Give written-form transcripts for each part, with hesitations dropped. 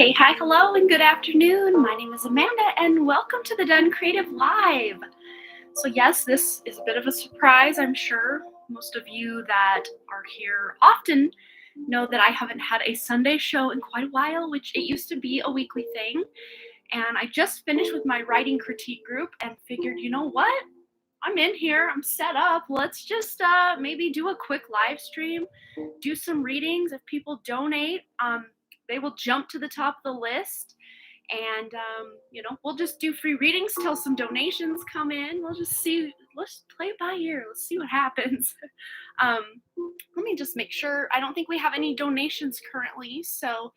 Hey, hi, hello, and good afternoon. My name is Amanda, and welcome to the Done Creative Live. So, yes, this is a bit of a surprise. I'm sure most of you that are here often know that I haven't had a Sunday show in quite a while, which it used to be a weekly thing. And I just finished with my writing critique group and figured, you know what? I'm in here, I'm set up. Let's just maybe do a quick live stream, do some readings. If people donate, they will jump to the top of the list. And, we'll just do free readings till some donations come in. We'll just see, let's play it by ear. Let's see what happens. um, Let me just make sure. I don't think we have any donations currently. So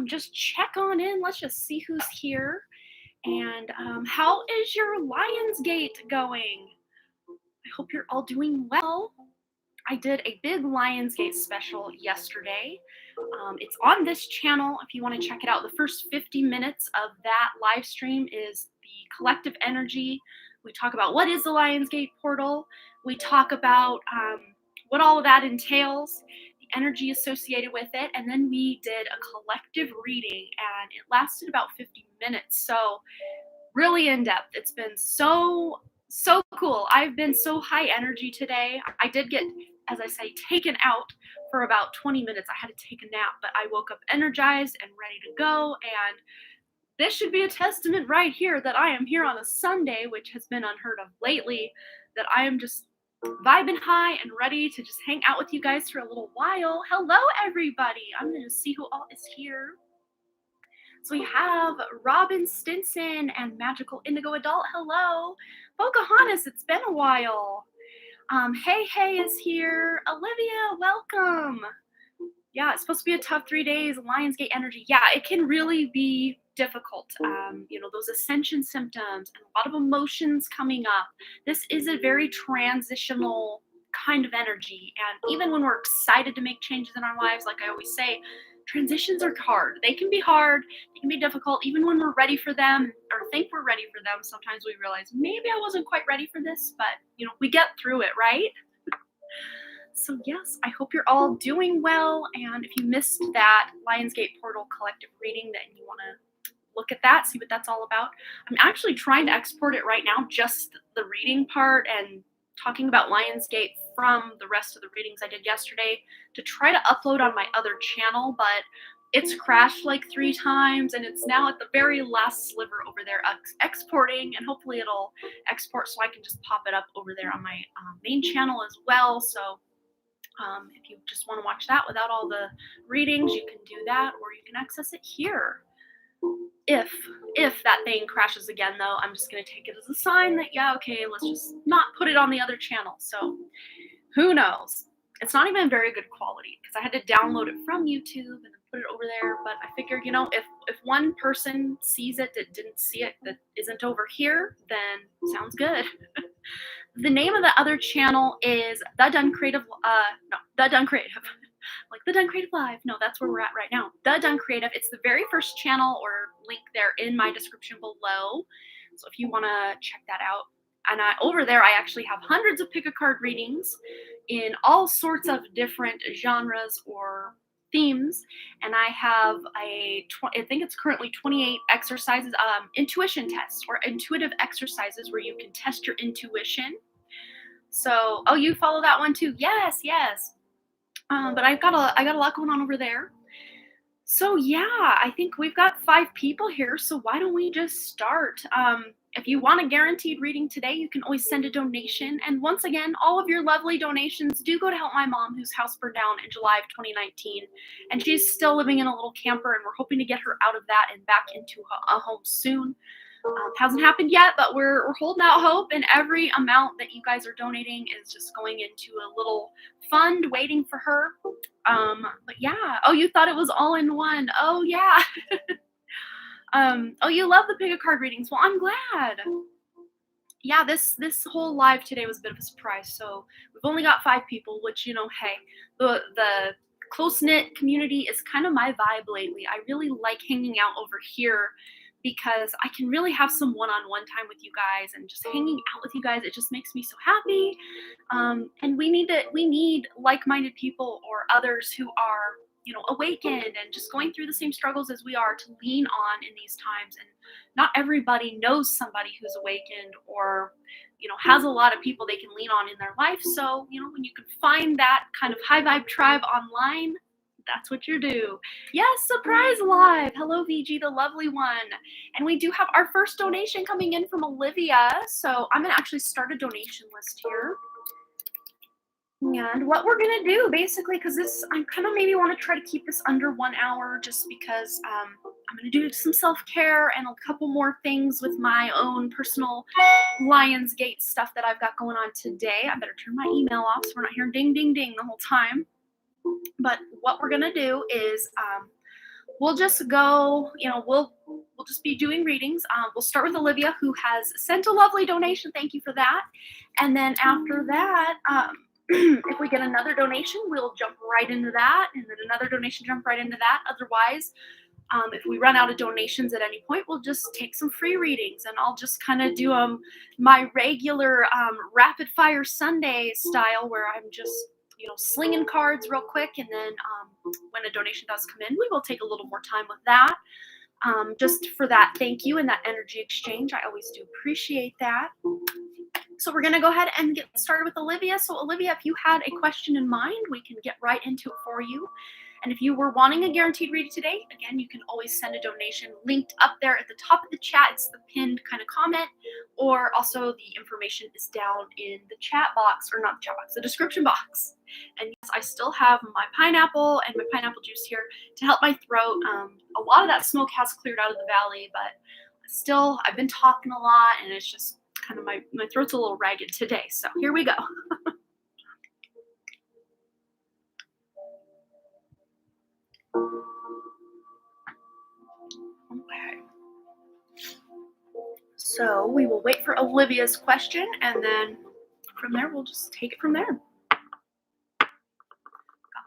just check on in. Let's just see who's here. And how is your Lionsgate going? I hope you're all doing well. I did a big Lionsgate special yesterday. It's on this channel if you want to check it out. The first 50 minutes of that live stream is the collective energy. We talk about what is the Lionsgate portal. We talk about what all of that entails, the energy associated with it, and then we did a collective reading, and it lasted about 50 minutes. So really in depth. It's been so cool. I've been so high energy today. I did get, as I say, taken out for about 20 minutes. I had to take a nap, but I woke up energized and ready to go. And this should be a testament right here that I am here on a Sunday, which has been unheard of lately, that I am just vibing high and ready to just hang out with you guys for a little while. Hello, everybody. I'm going to see who all is here. So we have Robin Stinson and Magical Indigo Adult. Hello. Pocahontas, it's been a while. Hey is here. Olivia, welcome. Yeah, it's supposed to be a tough 3 days. Lionsgate energy. Yeah, it can really be difficult. Those ascension symptoms and a lot of emotions coming up. This is a very transitional kind of energy. And even when we're excited to make changes in our lives, like I always say, transitions are hard. They can be hard, they can be difficult. Even when we're ready for them or think we're ready for them, sometimes we realize maybe I wasn't quite ready for this, but we get through it, right? So yes, I hope you're all doing well. And if you missed that Lionsgate Portal collective reading, then you want to look at that, see what that's all about. I'm actually trying to export it right now, just the reading part and talking about Lionsgate from the rest of the readings I did yesterday to try to upload on my other channel, but it's crashed like 3 times and it's now at the very last sliver over there exporting, and hopefully it'll export so I can just pop it up over there on my main channel as well. So if you just want to watch that without all the readings, you can do that, or you can access it here. If that thing crashes again, though, I'm just going to take it as a sign that, yeah, okay, let's just not put it on the other channel. So who knows? It's not even very good quality because I had to download it from YouTube and then put it over there. But I figured, if one person sees it that didn't see it, that isn't over here, then sounds good. The name of the other channel is The Done Creative. The Done Creative. Like The Done Creative Live. No, that's where we're at right now. The Done Creative. It's the very first channel or link there in my description below. So if you want to check that out. And over there, I actually have hundreds of pick-a-card readings in all sorts of different genres or themes. And I have I think it's currently 28 exercises, intuition tests or intuitive exercises where you can test your intuition. So, oh, you follow that one too? Yes. But I got a lot going on over there. So yeah, I think we've got 5 people here. So why don't we just start? If you want a guaranteed reading today, you can always send a donation. And once again, all of your lovely donations do go to help my mom, whose house burned down in July of 2019. And she's still living in a little camper, and we're hoping to get her out of that and back into a home soon. Hasn't happened yet, but we're holding out hope, and every amount that you guys are donating is just going into a little fund waiting for her. But yeah. Oh, you thought it was all in one. Oh yeah. Oh, you love the pick-a-card readings. Well, I'm glad. Yeah, this whole live today was a bit of a surprise. So we've only got 5 people, which, hey, the close-knit community is kind of my vibe lately. I really like hanging out over here because I can really have some one-on-one time with you guys, and just hanging out with you guys, it just makes me so happy. And we need like-minded people or others who are awakened and just going through the same struggles as we are, to lean on in these times. And not everybody knows somebody who's awakened, or has a lot of people they can lean on in their life. So when you can find that kind of high vibe tribe online, that's what you do. Yes, surprise live. Hello, VG, the lovely one. And we do have our first donation coming in from Olivia. So I'm going to actually start a donation list here. And what we're going to do, basically, because I kind of maybe want to try to keep this under 1 hour, just because I'm going to do some self-care and a couple more things with my own personal Lionsgate stuff that I've got going on today. I better turn my email off so we're not hearing ding, ding, ding the whole time. But what we're going to do is we'll just go, we'll just be doing readings. We'll start with Olivia, who has sent a lovely donation. Thank you for that. And then after that, if we get another donation, we'll jump right into that, and then another donation, jump right into that. Otherwise, if we run out of donations at any point, we'll just take some free readings, and I'll just kind of do my regular rapid fire Sunday style, where I'm just slinging cards real quick, and then when a donation does come in, we will take a little more time with that, just for that thank you and that energy exchange. I always do appreciate that. So we're going to go ahead and get started with Olivia. So Olivia, if you had a question in mind, we can get right into it for you. And if you were wanting a guaranteed reading today, again, you can always send a donation linked up there at the top of the chat. It's the pinned kind of comment, or also the information is down in the chat box, or not the chat box, the description box. And yes, I still have my pineapple and my pineapple juice here to help my throat. A lot of that smoke has cleared out of the valley, but still, I've been talking a lot, and it's just kind of my throat's a little ragged today. So here we go. Okay. So we will wait for Olivia's question, and then from there, we'll just take it from there. Got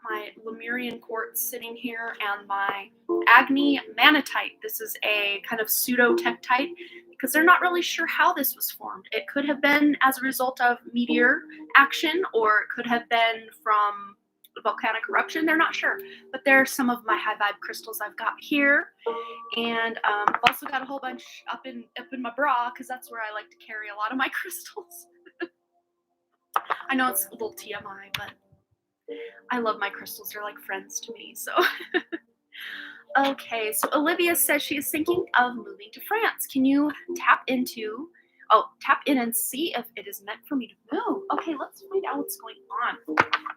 my Lemurian quartz sitting here, and my Agni Manatite. This is a kind of pseudo-tektite, because they're not really sure how this was formed. It could have been as a result of meteor action, or it could have been from volcanic eruption. They're not sure. But there's some of my high vibe crystals I've got here. And I've also got a whole bunch up in my bra, because that's where I like to carry a lot of my crystals. I know it's a little TMI, but I love my crystals. They're like friends to me. So okay, so Olivia says she is thinking of moving to France. Can you tap in and see if it is meant for me to move? Okay, let's find out what's going on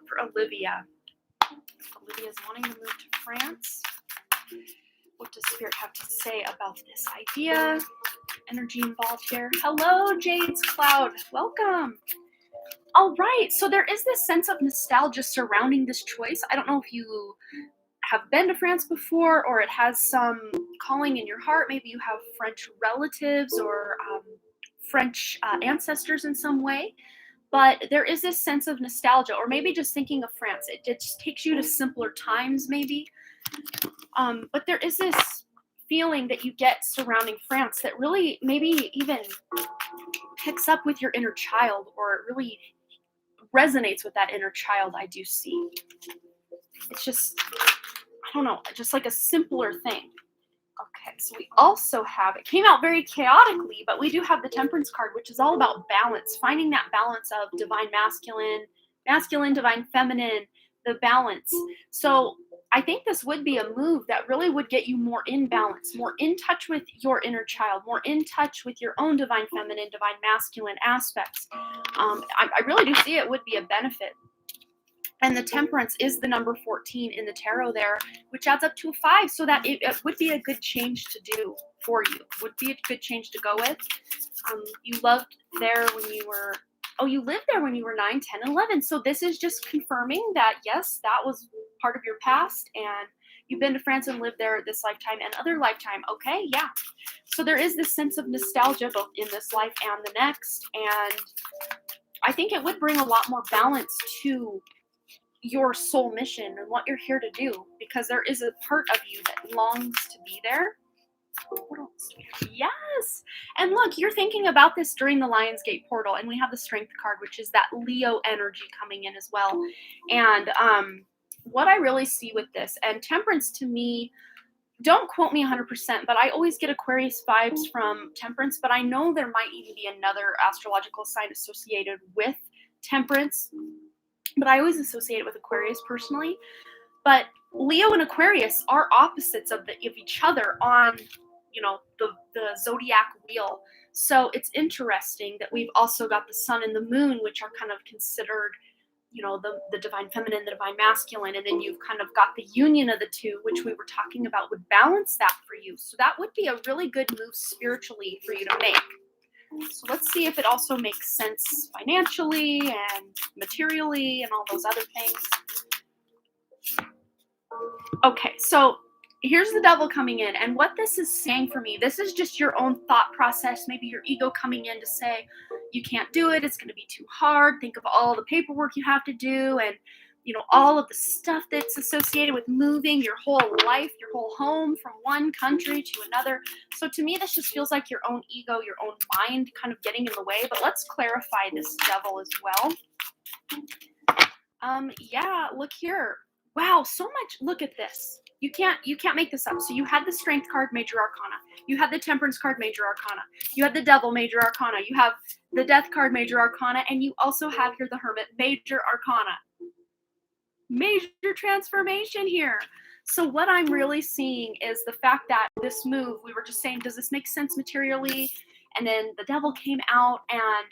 for Olivia. Olivia is wanting to move to France. What does Spirit have to say about this idea? Energy involved here. Hello, Jade's Cloud. Welcome. All right, so there is this sense of nostalgia surrounding this choice. I don't know if you have been to France before, or it has some calling in your heart. Maybe you have French relatives, or French ancestors in some way. But there is this sense of nostalgia, or maybe just thinking of France. It just takes you to simpler times, maybe. But there is this feeling that you get surrounding France that really maybe even picks up with your inner child, or it really resonates with that inner child. I do see. It's just, I don't know, just like a simpler thing. Okay, so we also have, it came out very chaotically, but we do have the Temperance card, which is all about balance, finding that balance of divine masculine, divine feminine, the balance. So I think this would be a move that really would get you more in balance, more in touch with your inner child, more in touch with your own divine feminine, divine masculine aspects. I really do see it would be a benefit. And the Temperance is the number 14 in the tarot there, which adds up to a 5, so that it would be a good change to do for you. Would be a good change to go with. You loved there when you were, you lived there when you were 9, 10, 11. So this is just confirming that, yes, that was part of your past, and you've been to France and lived there this lifetime and other lifetime. Okay, yeah. So there is this sense of nostalgia both in this life and the next. And I think it would bring a lot more balance to your soul mission and what you're here to do, because there is a part of you that longs to be there. What else do we have? Yes. And look, you're thinking about this during the Lionsgate portal, and we have the Strength card, which is that Leo energy coming in as well. And what I really see with this, and temperance to me, don't quote me 100%, but I always get Aquarius vibes from temperance, but I know there might even be another astrological sign associated with temperance, but I always associate it with Aquarius personally. But Leo and Aquarius are opposites of each other on, the zodiac wheel. So it's interesting that we've also got the sun and the moon, which are kind of considered, the divine feminine, the divine masculine, and then you've kind of got the union of the two, which we were talking about would balance that for you. So that would be a really good move spiritually for you to make. So let's see if it also makes sense financially and materially and all those other things. Okay, so here's the devil coming in. And what this is saying for me, this is just your own thought process, maybe your ego coming in to say, you can't do it, it's going to be too hard. Think of all the paperwork you have to do and all of the stuff that's associated with moving your whole life, your whole home from one country to another. So to me, this just feels like your own ego, your own mind kind of getting in the way. But let's clarify this devil as well. Yeah, look here. Wow, so much. Look at this. You can't make this up. So you had the Strength card, Major Arcana. You had the Temperance card, Major Arcana. You had the Devil, Major Arcana. You have the Death card, Major Arcana, and you also have here the Hermit, Major Arcana. Major transformation here. So what I'm really seeing is the fact that this move, we were just saying, does this make sense materially? And then the Devil came out, and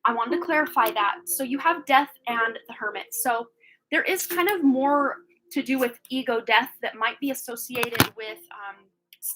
I wanted to clarify that. So you have Death and the Hermit. So there is kind of more to do with ego death that might be associated with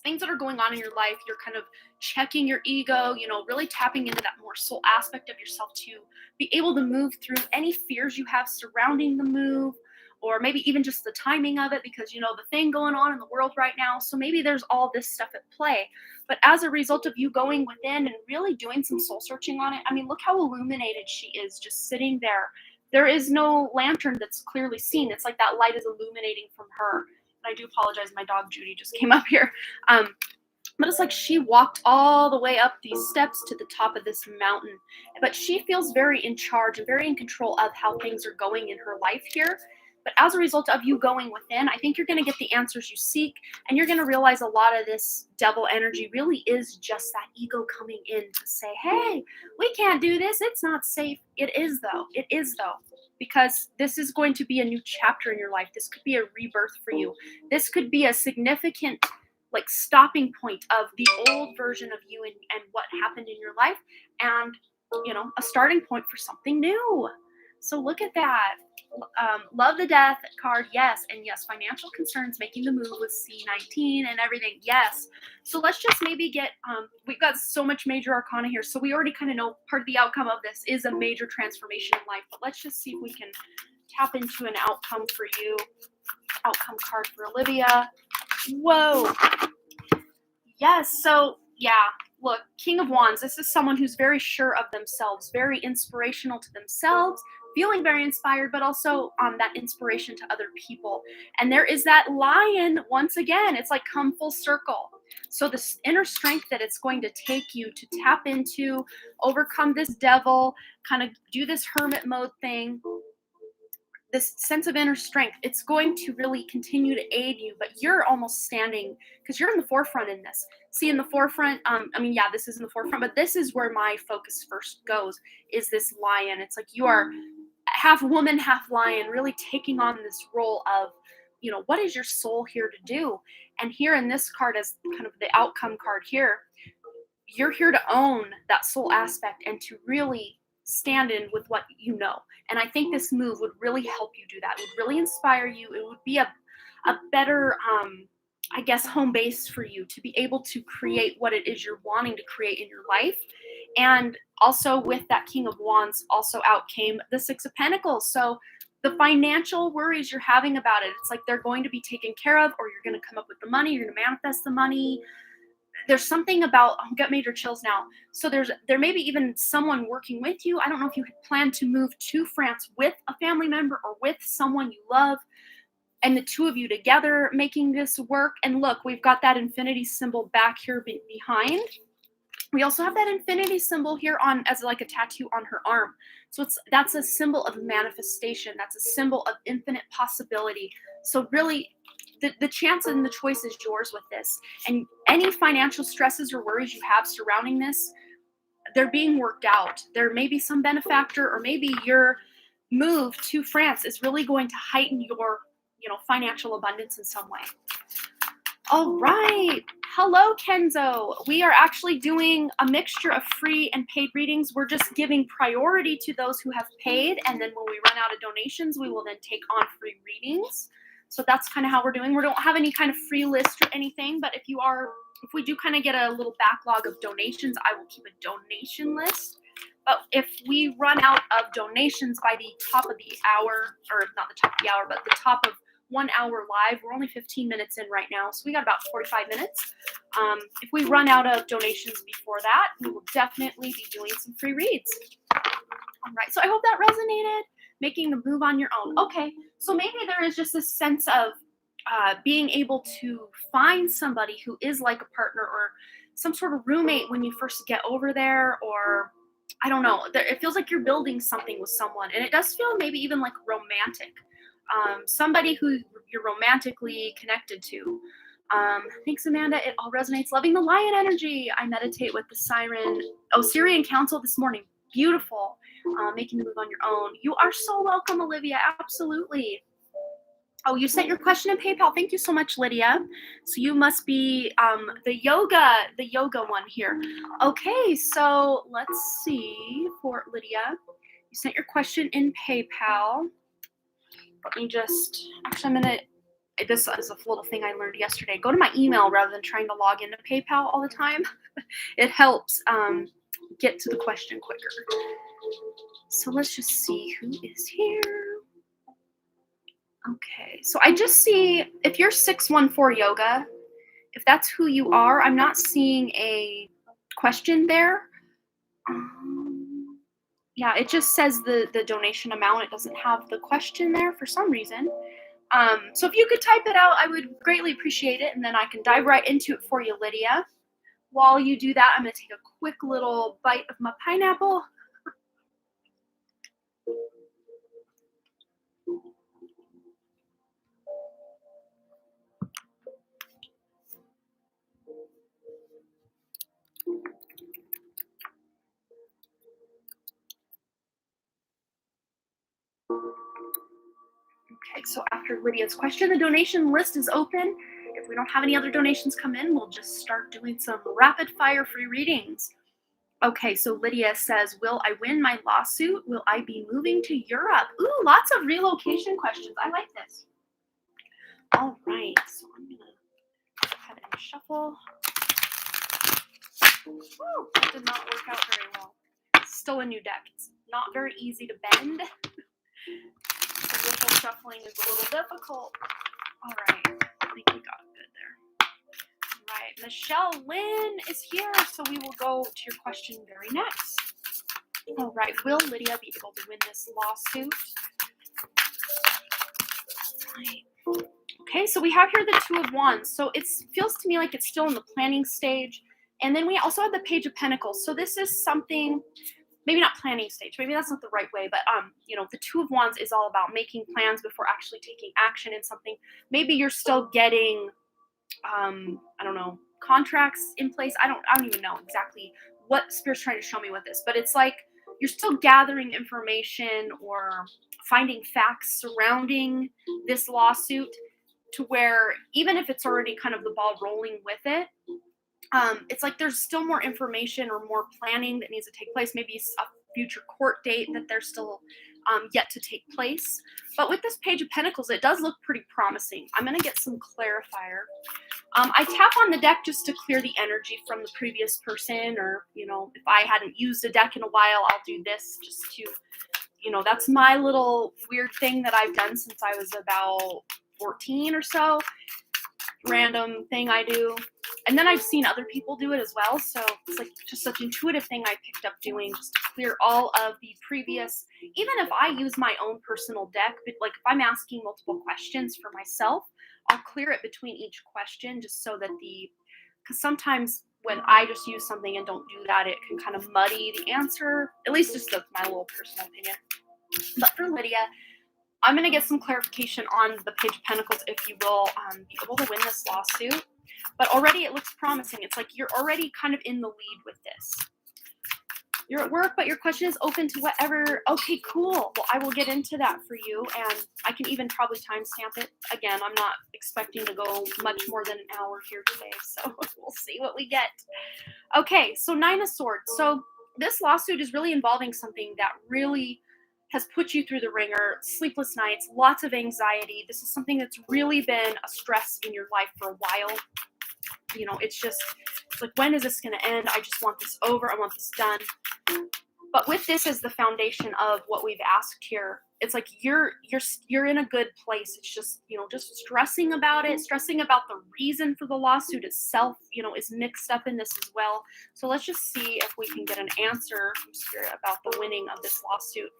things that are going on in your life. You're kind of checking your ego, really tapping into that more soul aspect of yourself to be able to move through any fears you have surrounding the move, or maybe even just the timing of it, because the thing going on in the world right now. So maybe there's all this stuff at play. But as a result of you going within and really doing some soul searching on it, I mean, look how illuminated she is just sitting there. There is no lantern that's clearly seen. It's like that light is illuminating from her. And I do apologize, my dog Judy just came up here. But it's like she walked all the way up these steps to the top of this mountain. But she feels very in charge and very in control of how things are going in her life here. But as a result of you going within, I think you're going to get the answers you seek, and you're going to realize a lot of this devil energy really is just that ego coming in to say, hey, we can't do this. It's not safe. It is, though. It is, though, because this is going to be a new chapter in your life. This could be a rebirth for you. This could be a significant stopping point of the old version of you and what happened in your life, and a starting point for something new. So look at that. Love the Death card, yes. And yes, financial concerns, making the move with C19 and everything, yes. So let's just maybe get, we've got so much Major Arcana here, so we already kind of know part of the outcome of this is a major transformation in life. But let's just see if we can tap into an outcome for you. Outcome card for Olivia. Whoa. Yes, so yeah, look, King of Wands, this is someone who's very sure of themselves, very inspirational to themselves, feeling very inspired, but also that inspiration to other people. And there is that lion, once again, it's like come full circle. So this inner strength that it's going to take you to tap into, overcome this devil, kind of do this hermit mode thing, this sense of inner strength, it's going to really continue to aid you, but you're almost standing, because you're in the forefront in this. See, in the forefront, this is in the forefront, but this is where my focus first goes, is this lion. It's like you are half woman, half lion, really taking on this role of, what is your soul here to do? And here in this card, as kind of the outcome card here, you're here to own that soul aspect and to really stand in with what you know. And I think this move would really help you do that. It would really inspire you. It would be a better, home base for you to be able to create what it is you're wanting to create in your life. And also with that King of Wands, also out came the Six of Pentacles. So the financial worries you're having about it, it's like they're going to be taken care of, or you're going to come up with the money, you're going to manifest the money. There's something about, I'll get major chills now. So there may be even someone working with you. I don't know if you had planned to move to France with a family member or with someone you love, and the two of you together making this work. And look, we've got that infinity symbol back here behind. We also have that infinity symbol here on as like a tattoo on her arm. So that's a symbol of manifestation. That's a symbol of infinite possibility. So really, the chance and the choice is yours with this. And any financial stresses or worries you have surrounding this, they're being worked out. There may be some benefactor, or maybe your move to France is really going to heighten your, financial abundance in some way. All right. Hello, Kenzo. We are actually doing a mixture of free and paid readings. We're just giving priority to those who have paid, and then when we run out of donations, we will then take on free readings. So that's kind of how we're doing. We don't have any kind of free list or anything, but if we do kind of get a little backlog of donations, I will keep a donation list. But if we run out of donations by the top of the hour, or not the top of the hour, but the top of 1 hour live, we're only 15 minutes in right now, so we got about 45 minutes. If we run out of donations before that, we will definitely be doing some free reads. All right, so I hope that resonated, making the move on your own. Okay, so maybe there is just this sense of being able to find somebody who is like a partner or some sort of roommate when you first get over there, or I don't know, it feels like you're building something with someone, and it does feel maybe even like romantic. Somebody who you're romantically connected to. Thanks, Amanda. It all resonates. Loving the lion energy. I meditate with the Syrian council this morning. Beautiful. Making the move on your own. You are so welcome, Olivia. Absolutely. Oh, you sent your question in PayPal. Thank you so much, Lydia. So you must be the yoga one here. Okay, so let's see for Lydia. You sent your question in PayPal. Let me this is a little thing I learned yesterday. Go to my email rather than trying to log into PayPal all the time. It helps get to the question quicker. So let's just see who is here. Okay, so I just see, if you're 614 Yoga, if that's who you are, I'm not seeing a question there. Yeah, it just says the donation amount. It doesn't have the question there for some reason. So if you could type it out, I would greatly appreciate it, and then I can dive right into it for you, Lydia. While you do that, I'm going to take a quick little bite of my pineapple. Okay, so after Lydia's question, the donation list is open. If we don't have any other donations come in, we'll just start doing some rapid fire free readings. Okay, so Lydia says, will I win my lawsuit? Will I be moving to Europe? Ooh, lots of relocation questions. I like this. All right, so I'm going to go ahead and shuffle. Ooh, that did not work out very well. It's still a new deck. It's not very easy to bend. The ripple shuffling is a little difficult. All right, I think we got it good there. All right, Michelle Lynn is here, so we will go to your question very next. All right, will Lydia be able to win this lawsuit? Right. Okay, so we have here the Two of Wands. So it feels to me like it's still in the planning stage. And then we also have the Page of Pentacles. So this is something, maybe not planning stage, maybe that's not the right way, but the Two of Wands is all about making plans before actually taking action in something. Maybe you're still getting, I don't know, contracts in place. I don't even know exactly what Spirit's trying to show me with this, but it's like you're still gathering information or finding facts surrounding this lawsuit, to where even if it's already kind of the ball rolling with it, it's like there's still more information or more planning that needs to take place. Maybe a future court date that there's still yet to take place. But with this Page of Pentacles, it does look pretty promising. I'm going to get some clarifier. I tap on the deck just to clear the energy from the previous person, or, if I hadn't used a deck in a while, I'll do this just to, that's my little weird thing that I've done since I was about 14 or so. Random thing I do. And then I've seen other people do it as well. So it's like just such an intuitive thing I picked up doing, just to clear all of the previous, even if I use my own personal deck, but like if I'm asking multiple questions for myself, I'll clear it between each question, just so that because sometimes when I just use something and don't do that, it can kind of muddy the answer. At least just that's my little personal opinion. But for Lydia, I'm going to get some clarification on the Page of Pentacles if you will be able to win this lawsuit. But already it looks promising. It's like you're already kind of in the lead with this. You're at work, but your question is open to whatever. Okay, cool. Well, I will get into that for you, and I can even probably timestamp it. Again, I'm not expecting to go much more than an hour here today, so we'll see what we get. Okay, so Nine of Swords. So this lawsuit is really involving something that really has put you through the ringer, sleepless nights, lots of anxiety. This is something that's really been a stress in your life for a while. You know, it's like, when is this going to end? I just want this over. I want this done. But with this as the foundation of what we've asked here, it's like you're in a good place. It's just, just stressing about it, stressing about the reason for the lawsuit itself, is mixed up in this as well. So let's just see if we can get an answer from Spirit about the winning of this lawsuit.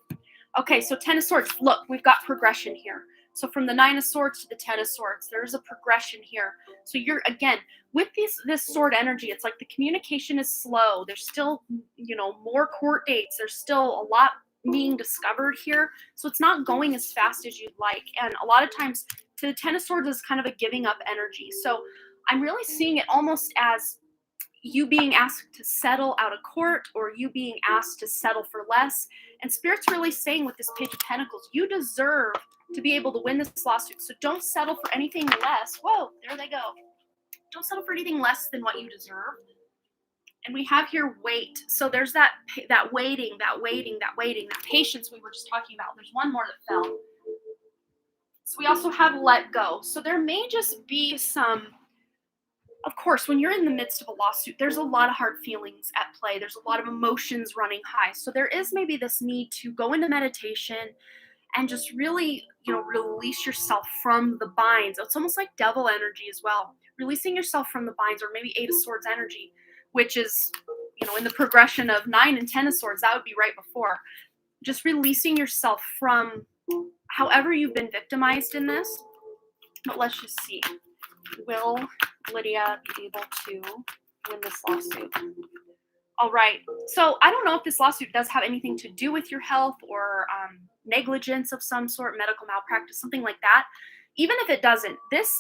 Okay, so Ten of Swords. Look, we've got progression here. So from the Nine of Swords to the Ten of Swords, there's a progression here. So you're, again, with this sword energy, it's like the communication is slow. There's still, more court dates. There's still a lot being discovered here. So it's not going as fast as you'd like. And a lot of times, to the Ten of Swords is kind of a giving up energy. So I'm really seeing it almost as you being asked to settle out of court, or you being asked to settle for less. And Spirit's really saying with this Page of Pentacles, you deserve to be able to win this lawsuit. So don't settle for anything less. Whoa, there they go. Don't settle for anything less than what you deserve. And we have here wait. So there's that waiting, that patience we were just talking about. There's one more that fell. So we also have let go. So there may just be some, of course, when you're in the midst of a lawsuit, there's a lot of hard feelings at play. There's a lot of emotions running high. So there is maybe this need to go into meditation and just really, release yourself from the binds. It's almost like devil energy as well. Releasing yourself from the binds, or maybe Eight of Swords energy, which is, in the progression of 9 and 10 of Swords, that would be right before. Just releasing yourself from however you've been victimized in this. But let's just see. Will Lydia be able to win this lawsuit? All right. So I don't know if this lawsuit does have anything to do with your health or negligence of some sort, medical malpractice, something like that. Even if it doesn't, this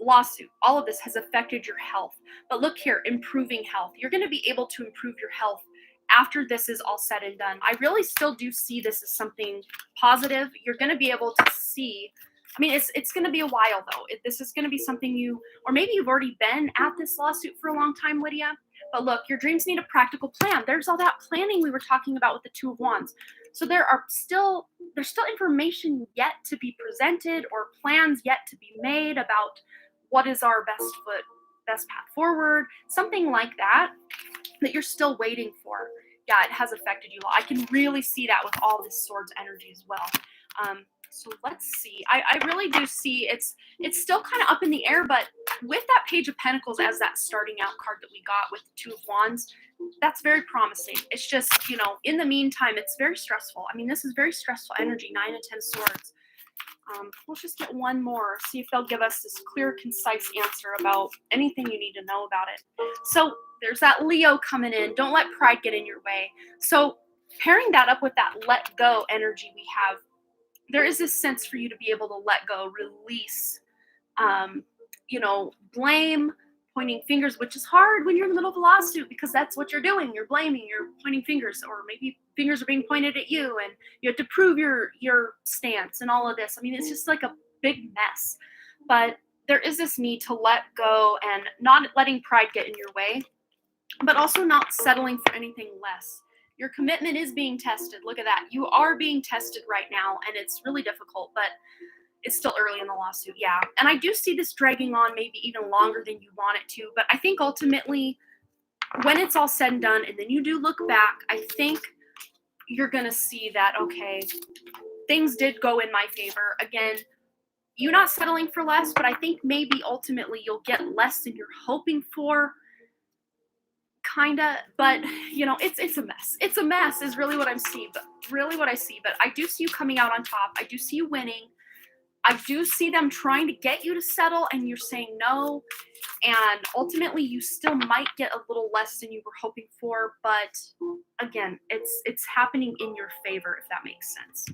lawsuit, all of this has affected your health. But look here, improving health. You're going to be able to improve your health after this is all said and done. I really still do see this as something positive. You're going to be able to see. I mean, it's going to be a while, though. This is going to be something or maybe you've already been at this lawsuit for a long time, Lydia. But look, your dreams need a practical plan. There's all that planning we were talking about with the Two of Wands. So there's still information yet to be presented, or plans yet to be made about what is our best path forward, something like that you're still waiting for. Yeah, it has affected you. I can really see that with all this Swords energy as well. So let's see. I really do see it's still kind of up in the air, but with that Page of Pentacles as that starting out card that we got with the Two of Wands, that's very promising. It's just, in the meantime, it's very stressful. I mean, this is very stressful energy, 9 and 10 Swords. Let's just get one more, see if they'll give us this clear, concise answer about anything you need to know about it. So there's that Leo coming in. Don't let pride get in your way. So pairing that up with that let go energy we have, there is this sense for you to be able to let go, release, blame, pointing fingers, which is hard when you're in the middle of a lawsuit, because that's what you're doing. You're blaming, you're pointing fingers, or maybe fingers are being pointed at you, and you have to prove your stance and all of this. I mean, it's just like a big mess. But there is this need to let go and not letting pride get in your way, but also not settling for anything less. Your commitment is being tested. Look at that. You are being tested right now, and it's really difficult, but it's still early in the lawsuit. Yeah. And I do see this dragging on maybe even longer than you want it to, but I think ultimately when it's all said and done, and then you do look back, I think you're going to see that, okay, things did go in my favor. Again, you're not settling for less, but I think maybe ultimately you'll get less than you're hoping for. Kinda, but it's a mess. It's a mess is really what I see, but I do see you coming out on top. I do see you winning. I do see them trying to get you to settle, and you're saying no. And ultimately, you still might get a little less than you were hoping for, but again, it's happening in your favor, if that makes sense.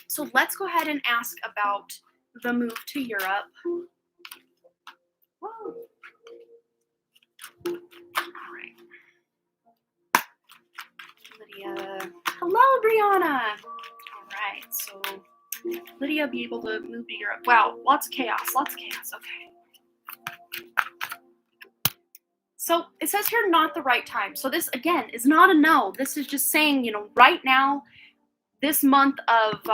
So let's go ahead and ask about the move to Europe. Whoa. All right. Lydia. Hello, Brianna. All right. So Lydia be able to move to Europe. Wow. Lots of chaos. Lots of chaos. Okay. So it says here, not the right time. So this, again, is not a no. This is just saying, right now, this month of,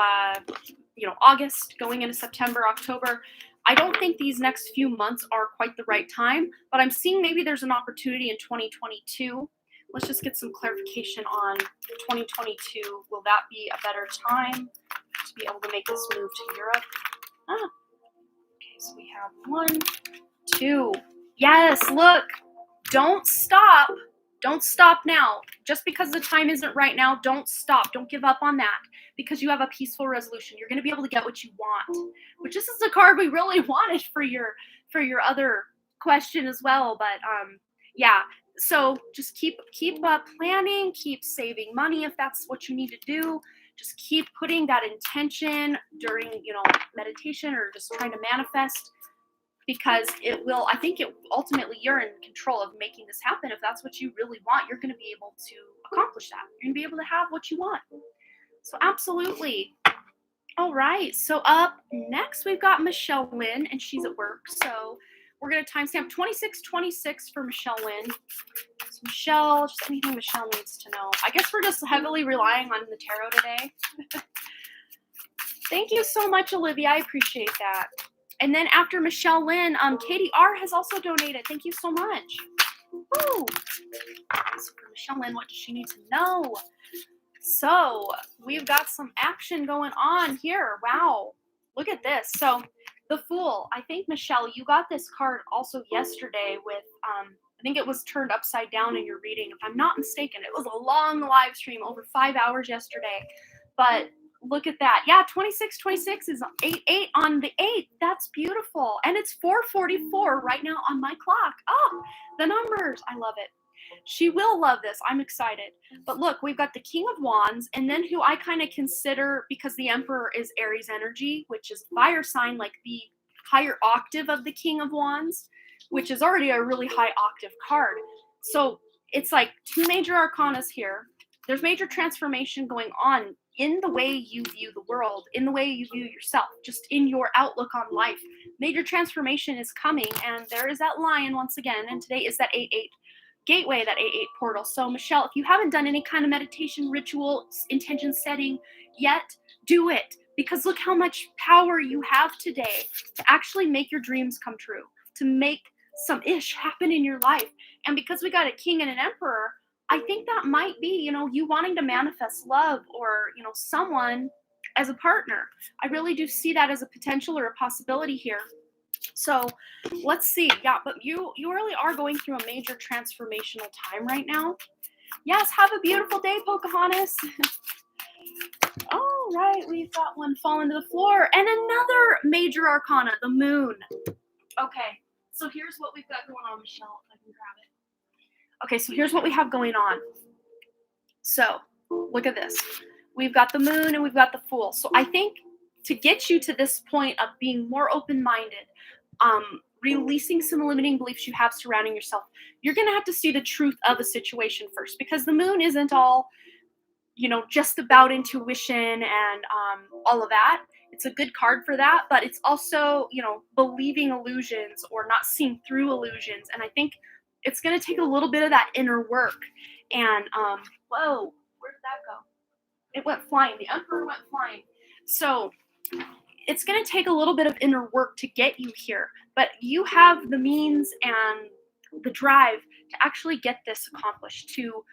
August, going into September, October, I don't think these next few months are quite the right time, but I'm seeing maybe there's an opportunity in 2022. Let's just get some clarification on 2022. Will that be a better time to be able to make this move to Europe? Okay, so we have 1, 2. Yes, look. Don't stop. Don't stop now. Just because the time isn't right now, don't stop. Don't give up on that because you have a peaceful resolution. You're going to be able to get what you want, which this is the card we really wanted for your other question as well. But yeah, so just keep planning, keep saving money if that's what you need to do. Just keep putting that intention during, meditation or just trying to manifest. Because I think ultimately you're in control of making this happen. If that's what you really want, you're going to be able to accomplish that. You're going to be able to have what you want. So absolutely. All right. So up next, we've got Michelle Lynn, and she's at work. So we're going to timestamp 2626 for Michelle Lynn. So Michelle, just anything Michelle needs to know. I guess we're just heavily relying on the tarot today. Thank you so much, Olivia. I appreciate that. And then after Michelle Lynn, Katie R has also donated. Thank you so much. Woo! So for Michelle Lynn, what does she need to know? So we've got some action going on here. Wow. Look at this. So the Fool. I think, Michelle, you got this card also yesterday with, I think it was turned upside down in your reading. If I'm not mistaken, it was a long live stream, over 5 hours yesterday. But look at that. Yeah, 2626 is 88 on the 8th. That's beautiful. And it's 4:44 right now on my clock. Oh, the numbers. I love it. She will love this. I'm excited. But look, we've got the King of Wands, and then who I kind of consider, because the Emperor is Aries energy, which is fire sign, like the higher octave of the King of Wands, which is already a really high octave card. So it's like 2 major arcanas here. There's major transformation going on in the way you view the world, in the way you view yourself, just in your outlook on life. Major transformation is coming, and there is that lion once again, and today is that 8-8 gateway, that 8-8 portal. So Michelle, if you haven't done any kind of meditation, ritual, intention setting yet, do it, because look how much power you have today to actually make your dreams come true, to make some ish happen in your life. And because we got a king and an emperor, I think that might be, you wanting to manifest love or, someone as a partner. I really do see that as a potential or a possibility here. So let's see. Yeah, but you really are going through a major transformational time right now. Yes, have a beautiful day, Pocahontas. All right, we've got one falling to the floor. And another major arcana, the Moon. Okay, so here's what we've got going on, Michelle, if I can grab it. Okay, so here's what we have going on. So look at this. We've got the Moon and we've got the Fool. So I think to get you to this point of being more open-minded, releasing some limiting beliefs you have surrounding yourself, you're going to have to see the truth of a situation first, because the Moon isn't all, just about intuition and all of that. It's a good card for that, but it's also, believing illusions or not seeing through illusions. And I think it's going to take a little bit of that inner work. And, whoa, where did that go? It went flying. The Emperor went flying. So it's going to take a little bit of inner work to get you here. But you have the means and the drive to actually get this accomplished, to,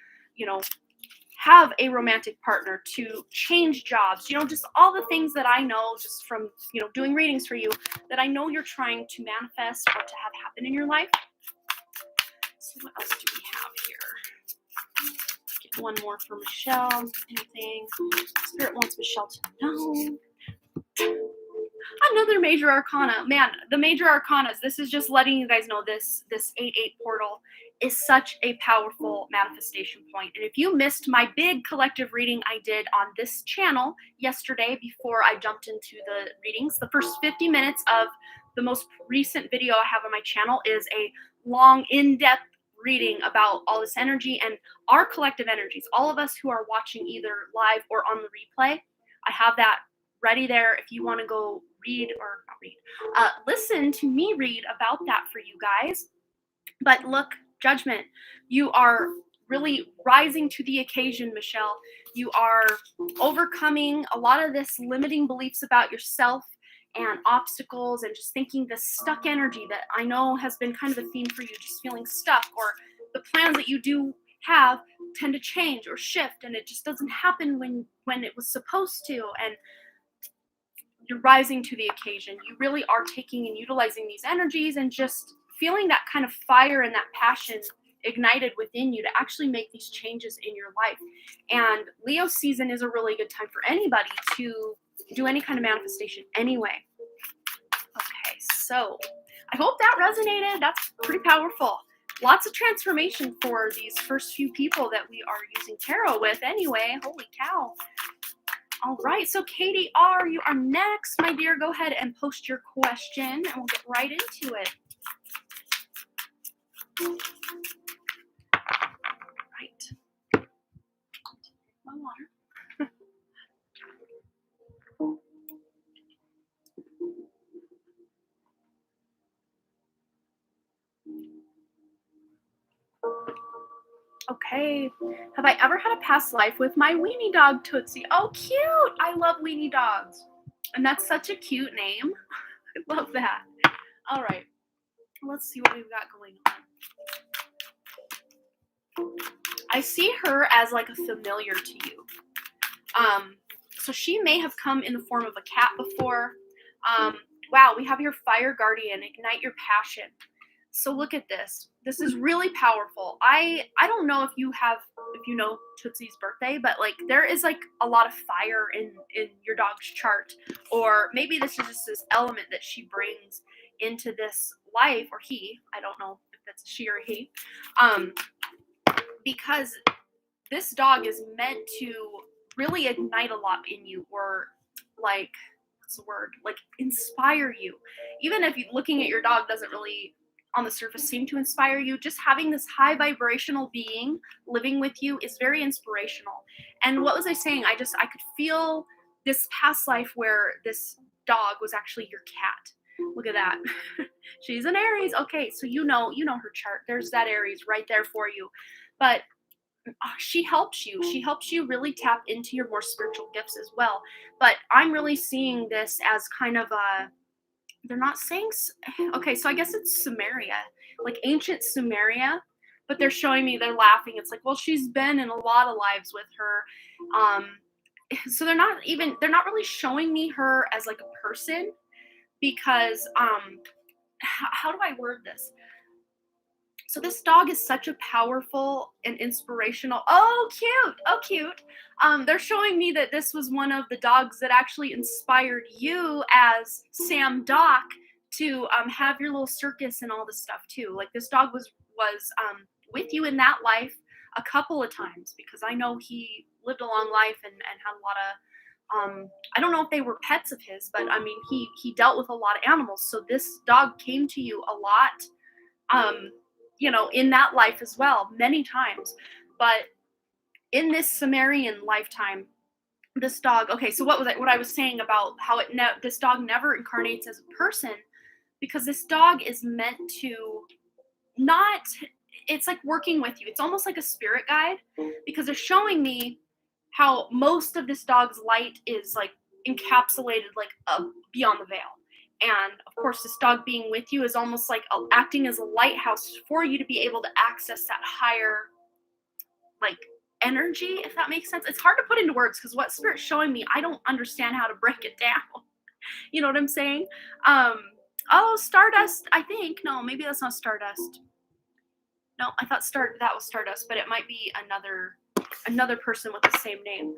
have a romantic partner, to change jobs, just all the things that I know just from, doing readings for you, that I know you're trying to manifest or to have happen in your life. So what else do we have here? Get one more for Michelle. Anything Spirit wants Michelle to know. Another major arcana. Man, the major arcanas, this is just letting you guys know this 8-8 portal is such a powerful manifestation point. And if you missed my big collective reading I did on this channel yesterday before I jumped into the readings, the first 50 minutes of the most recent video I have on my channel is a long, in-depth reading about all this energy and our collective energies, all of us who are watching either live or on the replay. I have that ready there if you want to go read or not read, listen to me read about that for you guys. But look, judgment, you are really rising to the occasion, Michelle. You are overcoming a lot of this limiting beliefs about yourself and obstacles and just thinking the stuck energy that I know has been kind of a theme for you, just feeling stuck, or the plans that you do have tend to change or shift and it just doesn't happen when it was supposed to. And you're rising to the occasion. You really are taking and utilizing these energies and just feeling that kind of fire and that passion ignited within you to actually make these changes in your life. And Leo season is a really good time for anybody to do any kind of manifestation anyway. Okay, so I hope that resonated. That's pretty powerful. Lots of transformation for these first few people that we are using tarot with anyway. Holy cow. All right, so Katie R., you are next, my dear. Go ahead and post your question, and we'll get right into it. Right. My water. Okay. Have I ever had a past life with my weenie dog, Tootsie? Oh, cute. I love weenie dogs. And that's such a cute name. I love that. All right. Let's see what we've got going on. I see her as like a familiar to you. So she may have come in the form of a cat before. Wow, we have your fire guardian, ignite your passion. So look at this. This is really powerful. I don't know if you know Tootsie's birthday, but like there is like a lot of fire in your dog's chart, or maybe this is just this element that she brings into this life, or he. I don't know if that's a she or a he, because this dog is meant to really ignite a lot in you, or like what's the word? Like inspire you. Even if looking at your dog doesn't really on the surface seem to inspire you, just having this high vibrational being living with you is very inspirational. And what was I saying? I could feel this past life where this dog was actually your cat. Look at that. She's an Aries. Okay, so you know her chart. There's that Aries right there for you. But she helps you. She helps you really tap into your more spiritual gifts as well. But I'm really seeing this as kind of a, they're not saying, okay, so I guess it's Sumeria, like ancient Sumeria, but they're showing me, they're laughing. It's like, well, she's been in a lot of lives with her. So they're not really showing me her as like a person, because how do I word this? So this dog is such a powerful and inspirational. Oh, cute. Oh, cute. They're showing me that this was one of the dogs that actually inspired you as Sam Doc to have your little circus and all this stuff too. Like this dog was with you in that life a couple of times, because I know he lived a long life and had a lot of I don't know if they were pets of his, but I mean he dealt with a lot of animals. So this dog came to you a lot. In that life as well, many times. But in this Sumerian lifetime, this dog, okay, so what I was saying about how this dog never incarnates as a person, because this dog is meant to not, it's like working with you. It's almost like a spirit guide, because they're showing me how most of this dog's light is like encapsulated like beyond the veil. And of course, this dog being with you is almost like acting as a lighthouse for you to be able to access that higher, like, energy, if that makes sense. It's hard to put into words, because what Spirit's showing me, I don't understand how to break it down. You know what I'm saying? Oh, Stardust, I think. No, maybe that's not Stardust. No, I thought that was Stardust, but it might be another another person with the same name.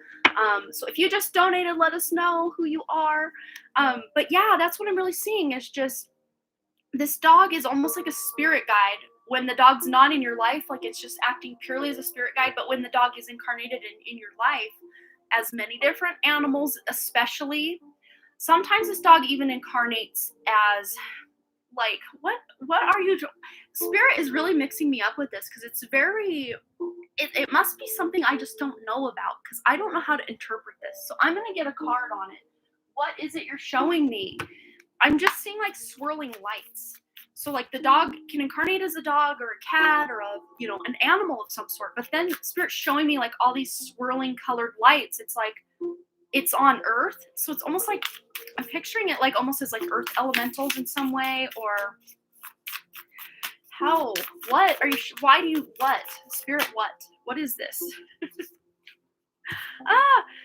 So if you just donated, let us know who you are. But yeah, that's what I'm really seeing is just this dog is almost like a spirit guide. When the dog's not in your life, like it's just acting purely as a spirit guide. But when the dog is incarnated in your life, as many different animals, especially, sometimes this dog even incarnates as like what are you spirit is really mixing me up with this because it's very it must be something I just don't know about because I don't know how to interpret this. So I'm gonna get a card on it. What is it you're showing me? I'm just seeing like swirling lights. So like the dog can incarnate as a dog or a cat or a an animal of some sort. But then spirit's showing me like all these swirling colored lights. It's like it's on Earth. So it's almost like I'm picturing it like almost as like Earth elementals in some way or how? What are you? Why do you? What spirit? What is this?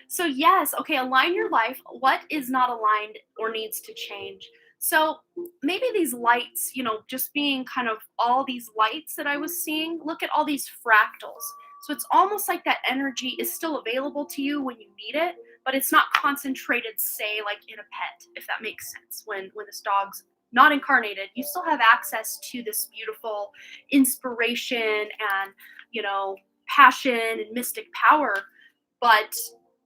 So yes, okay, align your life. What is not aligned or needs to change? So maybe these lights, just being kind of all these lights that I was seeing, look at all these fractals. So it's almost like that energy is still available to you when you need it, but it's not concentrated, say, like in a pet, if that makes sense. When this dog's not incarnated, you still have access to this beautiful inspiration and, passion and mystic power, but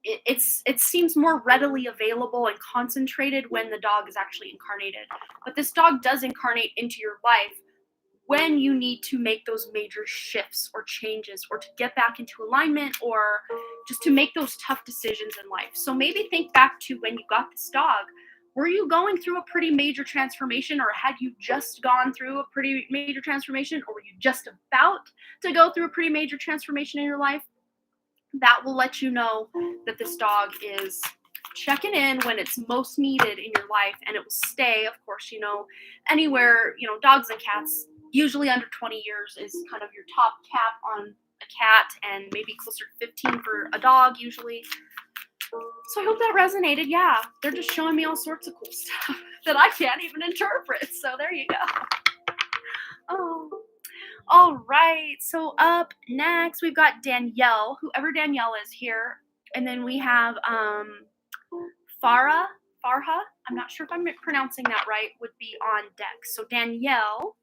it seems more readily available and concentrated when the dog is actually incarnated. But this dog does incarnate into your life when you need to make those major shifts or changes or to get back into alignment or just to make those tough decisions in life. So maybe think back to when you got this dog. Were you going through a pretty major transformation, or had you just gone through a pretty major transformation, or were you just about to go through a pretty major transformation in your life? That will let you know that this dog is checking in when it's most needed in your life, and it will stay, of course, anywhere, dogs and cats, usually under 20 years is kind of your top cap on a cat, and maybe closer to 15 for a dog usually. So I hope that resonated. Yeah, they're just showing me all sorts of cool stuff that I can't even interpret. So there you go. Oh. All right, so up next we've got Danielle, whoever Danielle is here, and then we have Farha. I'm not sure if I'm pronouncing that right. Would be on deck. So Danielle,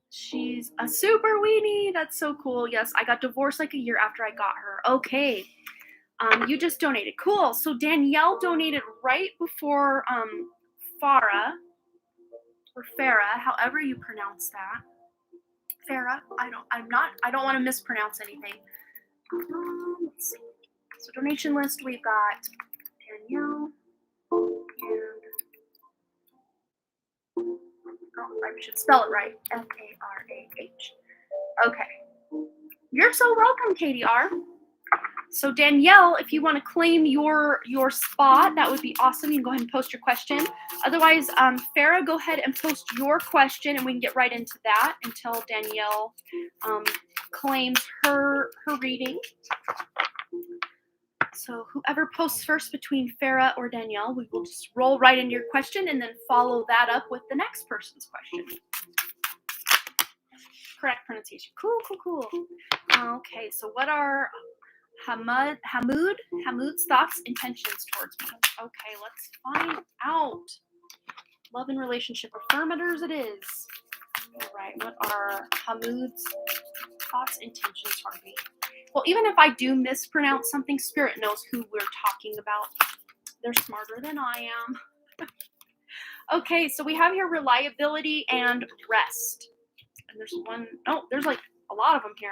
she's a super weenie. That's so cool. Yes, I got divorced like a year after I got her. Okay, you just donated. Cool. So Danielle donated right before Farha or Farah, however you pronounce that. Farah. I don't want to mispronounce anything. Let's see. So donation list, we've got Danielle and I should spell it right. Farah. Okay. You're so welcome, KDR. So Danielle, if you want to claim your spot, that would be awesome. You can go ahead and post your question. Otherwise, Farah, go ahead and post your question, and we can get right into that until Danielle claims her reading. So whoever posts first between Farah or Danielle, we will just roll right into your question and then follow that up with the next person's question. Correct pronunciation. Cool. Okay, so what are Hamoud's thoughts, intentions towards me? Okay, let's find out. Love and relationship affirmators it is. All right, what are Hamoud's thoughts, intentions toward me? Well, even if I do mispronounce something, Spirit knows who we're talking about. They're smarter than I am. Okay, so we have here reliability and rest. And there's like a lot of them here.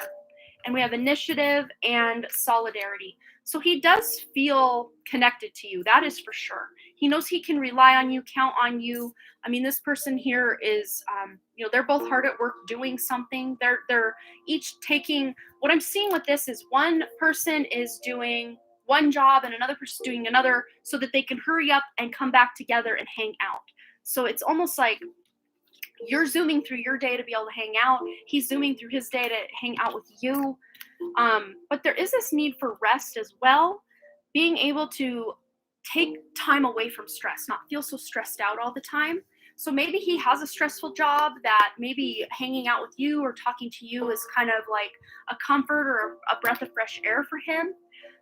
And we have initiative and solidarity. So he does feel connected to you. That is for sure. He knows he can rely on you, count on you. I mean, this person here is, they're both hard at work doing something. They're each taking, what I'm seeing with this is one person is doing one job and another person doing another so that they can hurry up and come back together and hang out. So it's almost like you're zooming through your day to be able to hang out. He's zooming through his day to hang out with you. But there is this need for rest as well. Being able to take time away from stress, not feel so stressed out all the time. So maybe he has a stressful job that maybe hanging out with you or talking to you is kind of like a comfort or a breath of fresh air for him.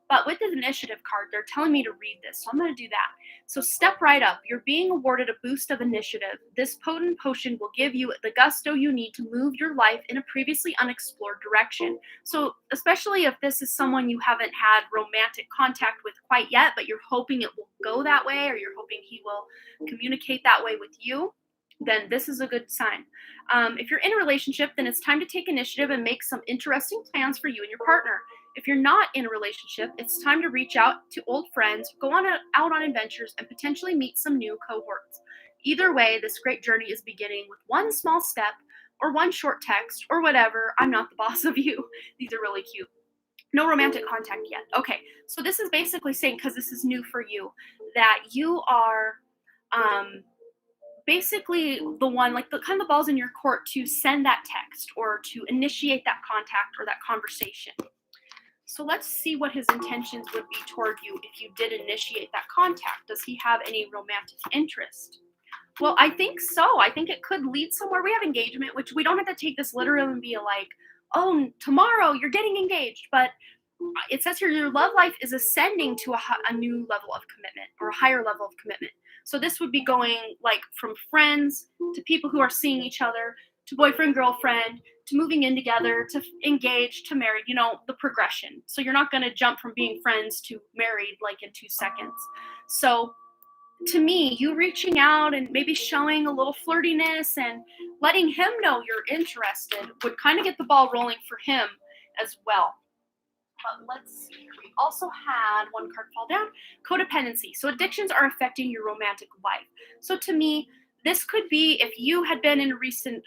But with the initiative card, they're telling me to read this. So I'm going to do that. So step right up. You're being awarded a boost of initiative. This potent potion will give you the gusto you need to move your life in a previously unexplored direction. So especially if this is someone you haven't had romantic contact with quite yet, but you're hoping it will go that way, or you're hoping he will communicate that way with you, then this is a good sign. If you're in a relationship, then it's time to take initiative and make some interesting plans for you and your partner. If you're not in a relationship, it's time to reach out to old friends, go out on adventures, and potentially meet some new cohorts. Either way, this great journey is beginning with one small step or one short text or whatever. I'm not the boss of you. These are really cute. No romantic contact yet. Okay, so this is basically saying, because this is new for you, that you are basically the one, like the kind of the ball's in your court to send that text or to initiate that contact or that conversation. So let's see what his intentions would be toward you if you did initiate that contact. Does he have any romantic interest? Well, I think so. I think it could lead somewhere. We have engagement, which we don't have to take this literal and be like, oh, tomorrow you're getting engaged. But it says here your love life is ascending to a new level of commitment or a higher level of commitment. So this would be going like from friends to people who are seeing each other to boyfriend, girlfriend, to moving in together, to engaged, to married, the progression. So you're not going to jump from being friends to married like in 2 seconds. So to me, you reaching out and maybe showing a little flirtiness and letting him know you're interested would kind of get the ball rolling for him as well. But let's see. We also had one card fall down. Codependency. So addictions are affecting your romantic life. So to me, this could be if you had been in a recent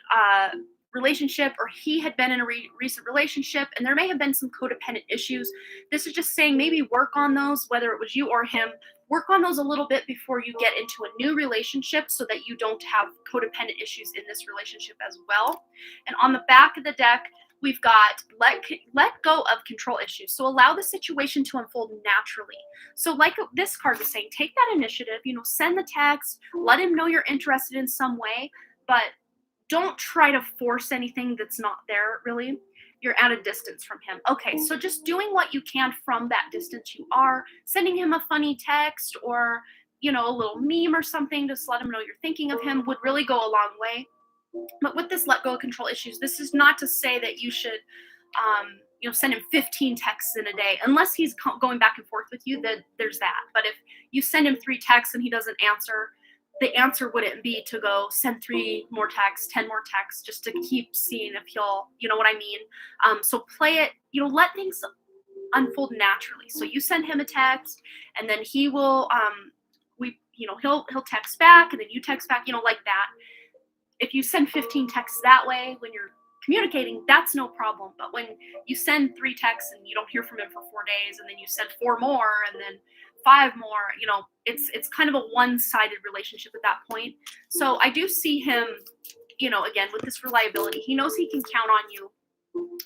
relationship or he had been in a recent relationship and there may have been some codependent issues. This is just saying maybe work on those, whether it was you or him. Work on those a little bit before you get into a new relationship so that you don't have codependent issues in this relationship as well. And on the back of the deck, we've got let go of control issues. So allow the situation to unfold naturally. So like this card was saying, take that initiative, send the text, let him know you're interested in some way, but don't try to force anything that's not there really. You're at a distance from him. Okay, so just doing what you can from that distance you are, sending him a funny text or, a little meme or something, just let him know you're thinking of him would really go a long way. But with this let go of control issues, this is not to say that you should, send him 15 texts in a day, unless he's going back and forth with you, then there's that. But if you send him 3 texts and he doesn't answer, the answer wouldn't be to go send 3 more texts, 10 more texts, just to keep seeing if he'll, you know what I mean? So play it, let things unfold naturally. So you send him a text and then he will, he'll text back and then you text back, like that. If you send 15 texts that way when you're communicating, that's no problem. But when you send 3 texts and you don't hear from him for 4 days, and then you send 4 more and then 5 more, it's kind of a one-sided relationship at that point. So I do see him, again, with this reliability, he knows he can count on you.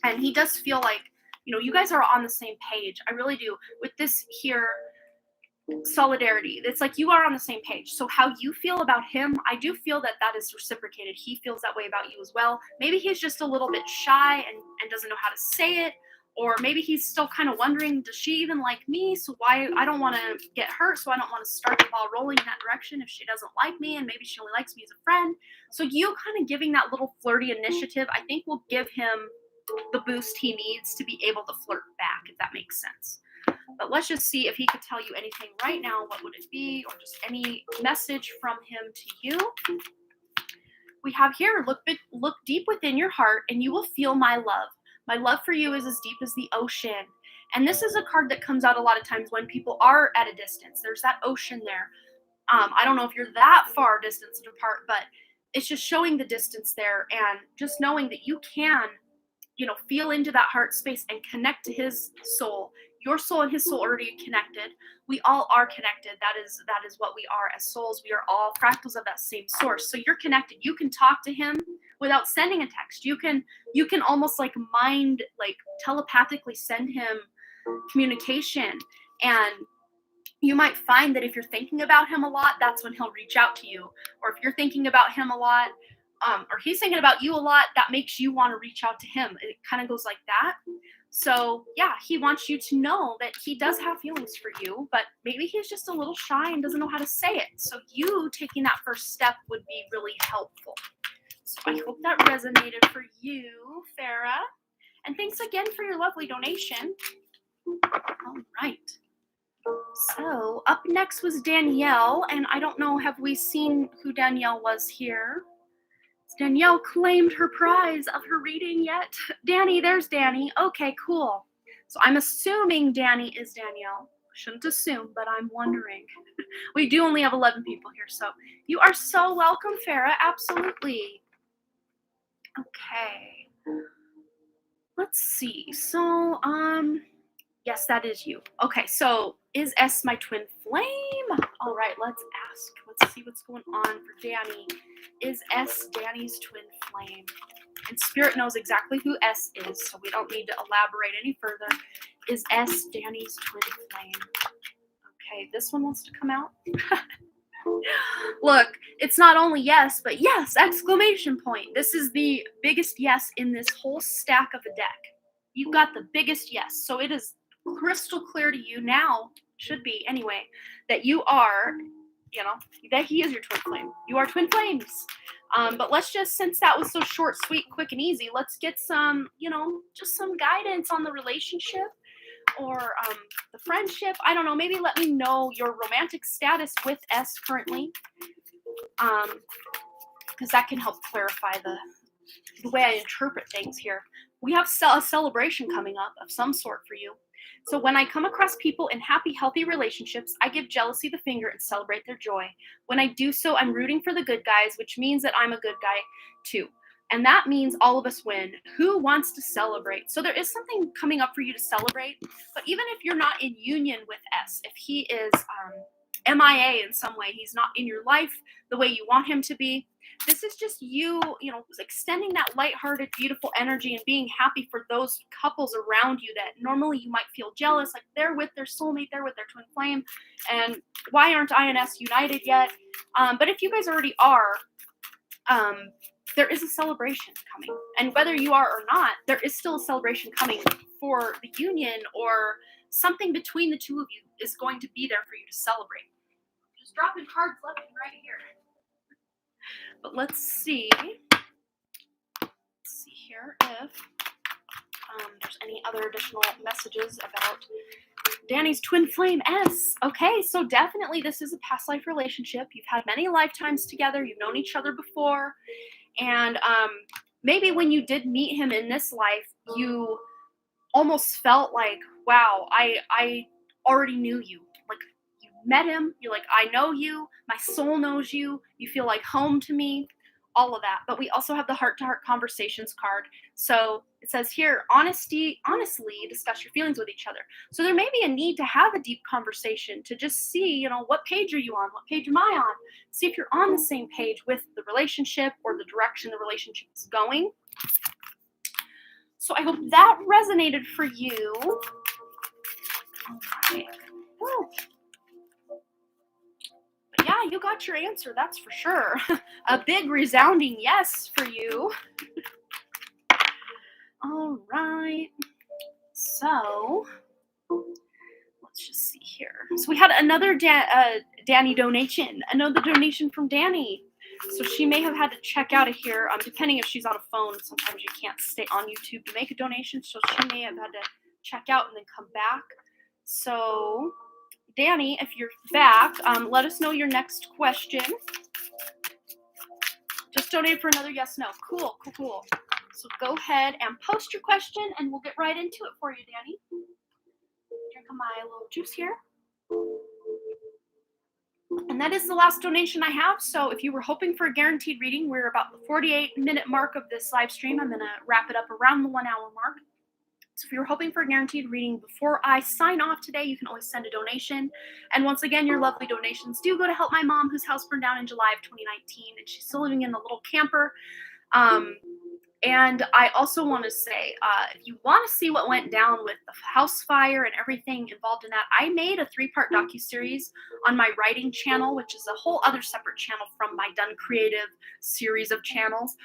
And he does feel like, you guys are on the same page. I really do. With this here, solidarity, it's like you are on the same page. So how you feel about him, I do feel that is reciprocated. He feels that way about you as well. Maybe he's just a little bit shy and doesn't know how to say it, or maybe he's still kind of wondering, does she even like me? So why, I don't want to get hurt, so I don't want to start the ball rolling in that direction if she doesn't like me, and maybe she only likes me as a friend. So you kind of giving that little flirty initiative, I think, will give him the boost he needs to be able to flirt back, if that makes sense. But let's just see if he could tell you anything right now. What would it be? Or just any message from him to you. We have here, look deep within your heart and you will feel my love. My love for you is as deep as the ocean. And this is a card that comes out a lot of times when people are at a distance. There's that ocean there. I don't know if you're that far distance apart, but it's just showing the distance there and just knowing that you can, feel into that heart space and connect to his soul. Your soul and his soul already connected. We all are connected. That is what we are as souls. We are all fractals of that same source. So you're connected. You can talk to him without sending a text. You can almost like telepathically send him communication. And You might find that if you're thinking about him a lot, that's when he'll reach out to you. Or if you're thinking about him a lot, or he's thinking about you a lot, that makes you want to reach out to him. It kind of goes like that. So, yeah, he wants you to know that he does have feelings for you, but maybe he's just a little shy and doesn't know how to say it. So, you taking that first step would be really helpful. So, I hope that resonated for you, Farah. And thanks again for your lovely donation. All right. So, up next was Danielle, and I don't know, have we seen who Danielle was here? Has Danielle claimed her prize of her reading yet? Danny, there's Danny. Okay, cool. So I'm assuming Danny is Danielle. Shouldn't assume, but I'm wondering. We do only have 11 people here, so you are so welcome, Farah. Absolutely. Okay. Let's see. So, yes, that is you. Okay, so is S my twin flame? All right, let's ask. Let's see what's going on for Danny. Is S Danny's twin flame? And Spirit knows exactly who S is, so we don't need to elaborate any further. Is S Danny's twin flame? Okay, this one wants to come out. Look, it's not only yes, but yes, exclamation point. This is the biggest yes in this whole stack of the deck. You got the biggest yes. So it is crystal clear to you now, should be anyway, that you are, that he is your twin flame. You are twin flames. But let's just, since that was so short, sweet, quick, and easy, let's get some, just some guidance on the relationship or the friendship. I don't know, maybe let me know your romantic status with S currently, because that can help clarify the way I interpret things here. We have a celebration coming up of some sort for you. So when I come across people in happy, healthy relationships, I give jealousy the finger and celebrate their joy. When I do so, I'm rooting for the good guys, which means that I'm a good guy too. And that means all of us win. Who wants to celebrate? So there is something coming up for you to celebrate. But even if you're not in union with S, if he is MIA in some way, he's not in your life the way you want him to be, this is just you, extending that lighthearted, beautiful energy and being happy for those couples around you that normally you might feel jealous, like they're with their soulmate, they're with their twin flame, and why aren't I and S united yet? But if you guys already are, there is a celebration coming. And whether you are or not, there is still a celebration coming for the union, or something between the two of you is going to be there for you to celebrate. Just dropping cards left and right here. But let's see. Let's see here if there's any other additional messages about Danny's twin flame S. Okay, so definitely this is a past life relationship. You've had many lifetimes together. You've known each other before. And maybe when you did meet him in this life, you almost felt like, wow, I already knew you. Like, you met him, you're like, I know you, my soul knows you, you feel like home to me, all of that. But we also have the heart-to-heart conversations card. So it says here, honestly discuss your feelings with each other. So there may be a need to have a deep conversation to just see, what page are you on? What page am I on? See if you're on the same page with the relationship or the direction the relationship is going. So I hope that resonated for you. All right. Woo. But yeah, you got your answer, that's for sure. A big resounding yes for you. All right. So let's just see here. So we had another Danny donation, another donation from Danny. So she may have had to check out of here, depending if she's on a phone. Sometimes you can't stay on YouTube to make a donation, so she may have had to check out and then come back. So, Danny, if you're back, let us know your next question. Just donate for another yes, no. Cool. So go ahead and post your question, and we'll get right into it for you, Danny. Drink my little juice here. And that is the last donation I have. So if you were hoping for a guaranteed reading, we're about the 48-minute mark of this live stream. I'm going to wrap it up around the 1 hour mark. So if you're hoping for a guaranteed reading before I sign off today, you can always send a donation. And once again, your lovely donations do go to help my mom, whose house burned down in July of 2019, and she's still living in a little camper. And I also want to say, if you want to see what went down with the house fire and everything involved in that, I made a 3-part docuseries on my writing channel, which is a whole other separate channel from my Done Creative series of channels.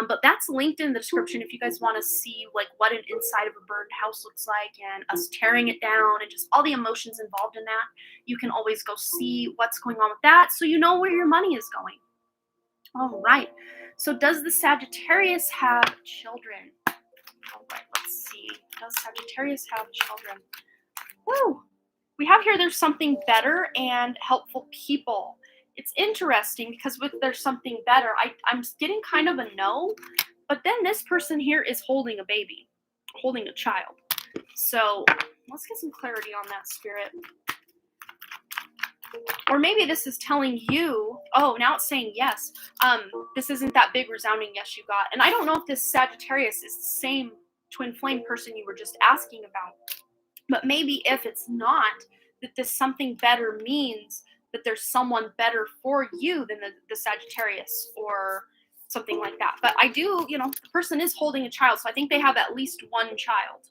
But that's linked in the description if you guys want to see like what an inside of a burned house looks like and us tearing it down and just all the emotions involved in that. You can always go see what's going on with that so you know where your money is going. All right. So does the Sagittarius have children? All right, let's see. Does Sagittarius have children? Woo! We have here there's something better and helpful people. It's interesting because with there's something better, I'm getting kind of a no, but then this person here is holding a baby, holding a child. So let's get some clarity on that, Spirit. Or maybe this is telling you, oh, now it's saying yes. This isn't that big resounding yes you got. And I don't know if this Sagittarius is the same twin flame person you were just asking about. But maybe if it's not, that this something better means that there's someone better for you than the Sagittarius or something like that. But I do, the person is holding a child. So I think they have at least one child.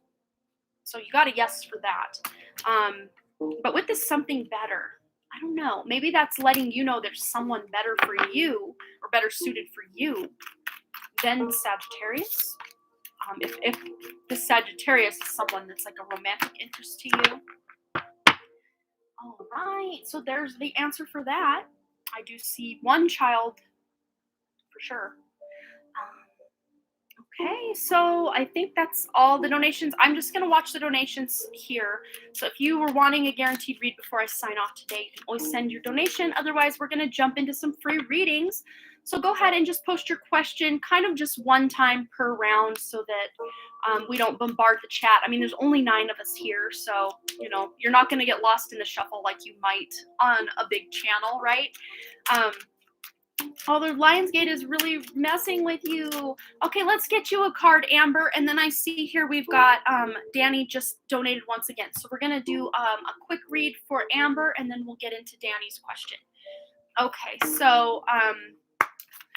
So you got a yes for that. But with this something better, I don't know. Maybe that's letting you know there's someone better for you or better suited for you than Sagittarius. If the Sagittarius is someone that's like a romantic interest to you. All right. So there's the answer for that. I do see one child for sure. Okay, so I think that's all the donations. I'm just going to watch the donations here. So if you were wanting a guaranteed read before I sign off today, you can always send your donation. Otherwise, we're going to jump into some free readings. So go ahead and just post your question kind of just one time per round so that we don't bombard the chat. I mean, there's only 9 of us here, so, you're not going to get lost in the shuffle like you might on a big channel, right? Oh, the Lionsgate is really messing with you. Okay, let's get you a card, Amber. And then I see here we've got Danny just donated once again. So we're going to do a quick read for Amber, and then we'll get into Danny's question. Okay, so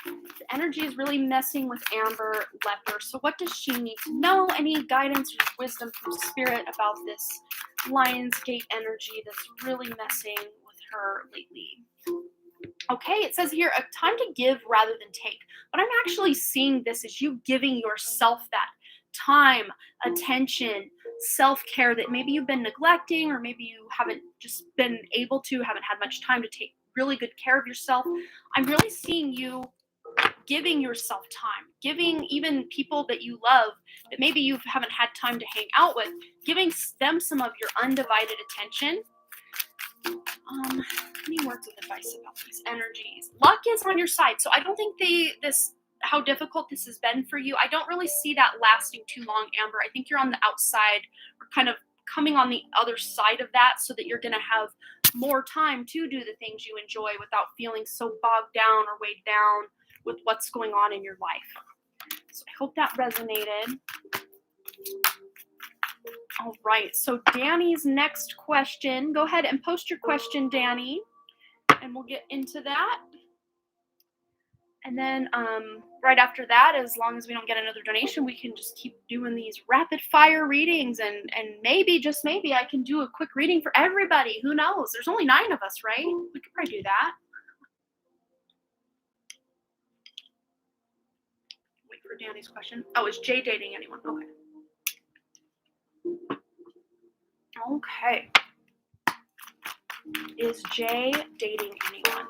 the energy is really messing with Amber Leper. So what does she need to know? Any guidance or wisdom from Spirit about this Lionsgate energy that's really messing with her lately? Okay, it says here, a time to give rather than take. But I'm actually seeing this as you giving yourself that time, attention, self-care that maybe you've been neglecting, or maybe you haven't just been able to, haven't had much time to take really good care of yourself. I'm really seeing you giving yourself time, giving even people that you love that maybe you haven't had time to hang out with, giving them some of your undivided attention. Any words of advice about these energies? Luck is on your side, so I don't think how difficult this has been for you. I don't really see that lasting too long, Amber. I think you're on the outside, or kind of coming on the other side of that, so that you're going to have more time to do the things you enjoy without feeling so bogged down or weighed down with what's going on in your life. So I hope that resonated. All right, so Danny's next question. Go ahead and post your question, Danny, and we'll get into that. And then right after that, as long as we don't get another donation, we can just keep doing these rapid fire readings, and maybe, just maybe, I can do a quick reading for everybody. Who knows? There's only 9 of us, right? We could probably do that. Wait for Danny's question. Oh, is Jay dating anyone? Okay. Okay. Is Jay dating anyone?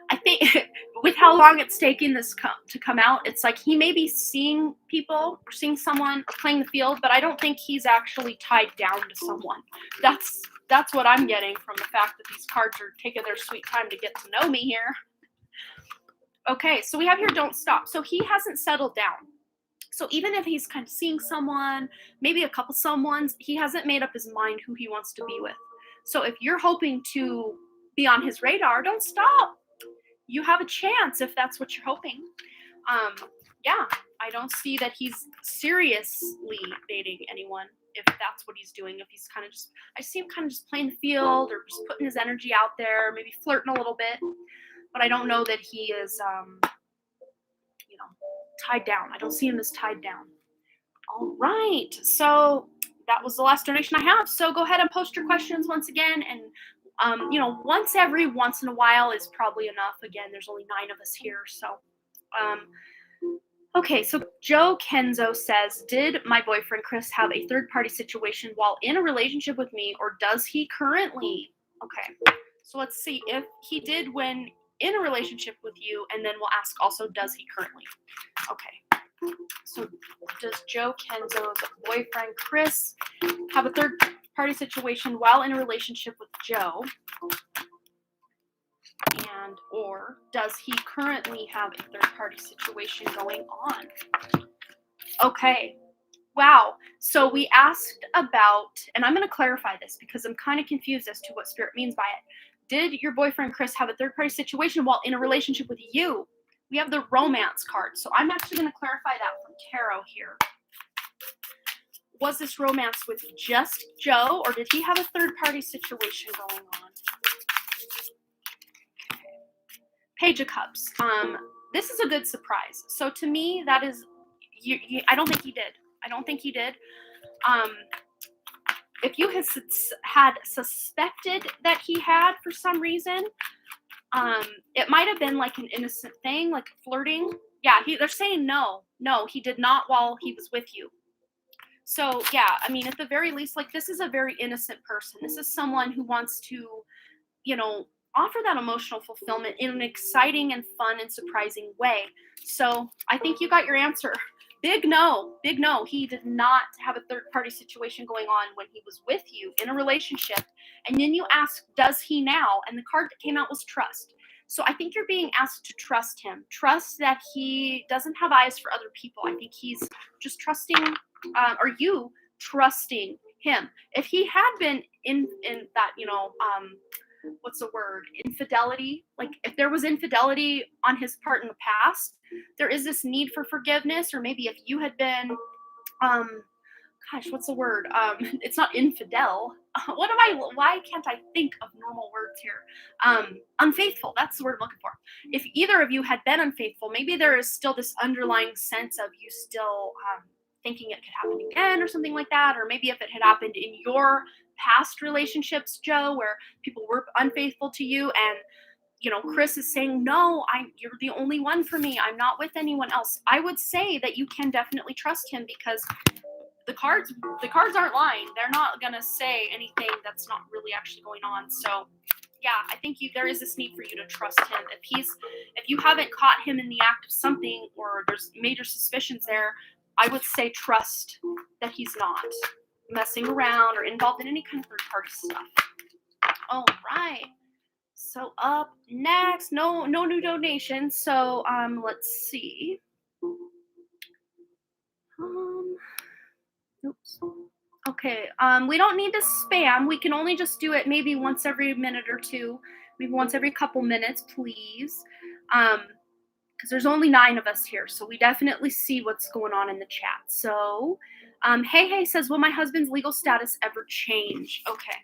I think with how long it's taking this to come out, it's like he may be seeing people or seeing someone or playing the field, but I don't think he's actually tied down to someone. That's what I'm getting from the fact that these cards are taking their sweet time to get to know me here. Okay, so we have here don't stop. So he hasn't settled down. So even if he's kind of seeing someone, maybe a couple someones, he hasn't made up his mind who he wants to be with. So if you're hoping to be on his radar, don't stop. You have a chance if that's what you're hoping. Yeah, I don't see that he's seriously dating anyone. if that's what he's doing, if he's kind of just, I see him kind of just playing the field or just putting his energy out there, maybe flirting a little bit, but I don't know that he is, you know, tied down. I don't see him as tied down. All right, so that was the last donation I have. So go ahead and post your questions once again, and once in a while is probably enough. Again, there's only 9 of us here, so okay. So Joe Kenzo says, did my boyfriend Chris have a third-party situation while in a relationship with me, or does he currently? Okay, so let's see if he did when in a relationship with you, and then we'll ask also, does he currently? Okay. So does Joe Kenzo's boyfriend Chris have a third-party situation while in a relationship with Joe? And or does he currently have a third-party situation going on? Okay. Wow. So we asked about, and I'm going to clarify this because I'm kind of confused as to what Spirit means by it. Did your boyfriend Chris have a third-party situation while in a relationship with you? We have the romance card. So I'm actually going to clarify that from tarot here. Was this romance with just Joe, or did he have a third-party situation going on? Okay. Page of Cups. This is a good surprise. So to me, that is, I don't think he did. I don't think he did. If you had suspected that he had for some reason, it might have been like an innocent thing, like flirting. Yeah, they're saying no, he did not while he was with you. So yeah, I mean, at the very least, like, this is a very innocent person. This is someone who wants to, offer that emotional fulfillment in an exciting and fun and surprising way. So I think you got your answer. Big no. He did not have a third-party situation going on when he was with you in a relationship. And then you ask, does he now? And the card that came out was trust. So I think you're being asked to trust him. Trust that he doesn't have eyes for other people. I think he's just trusting, or you trusting him. If he had been in that, what's the word? Infidelity. Like, if there was infidelity on his part in the past, there is this need for forgiveness. Or maybe if you had been, what's the word? It's not infidel. Why can't I think of normal words here? Unfaithful. That's the word I'm looking for. If either of you had been unfaithful, maybe there is still this underlying sense of you still, thinking it could happen again or something like that. Or maybe if it had happened in your past relationships, Joe, where people were unfaithful to you, and Chris is saying, no, you're the only one for me, I'm not with anyone else. I would say that you can definitely trust him, because the cards aren't lying. They're not gonna say anything that's not really actually going on. So yeah, I think there is this need for you to trust him. If you haven't caught him in the act of something, or there's major suspicions there, I would say trust that he's not messing around or involved in any kind of third-party stuff. All right. So up next, no new donations. So let's see. Oops. Okay. We don't need to spam. We can only just do it maybe once every minute or two, maybe once every couple minutes, please. Because there's only 9 of us here, so we definitely see what's going on in the chat. So, Hey says, will my husband's legal status ever change? Okay,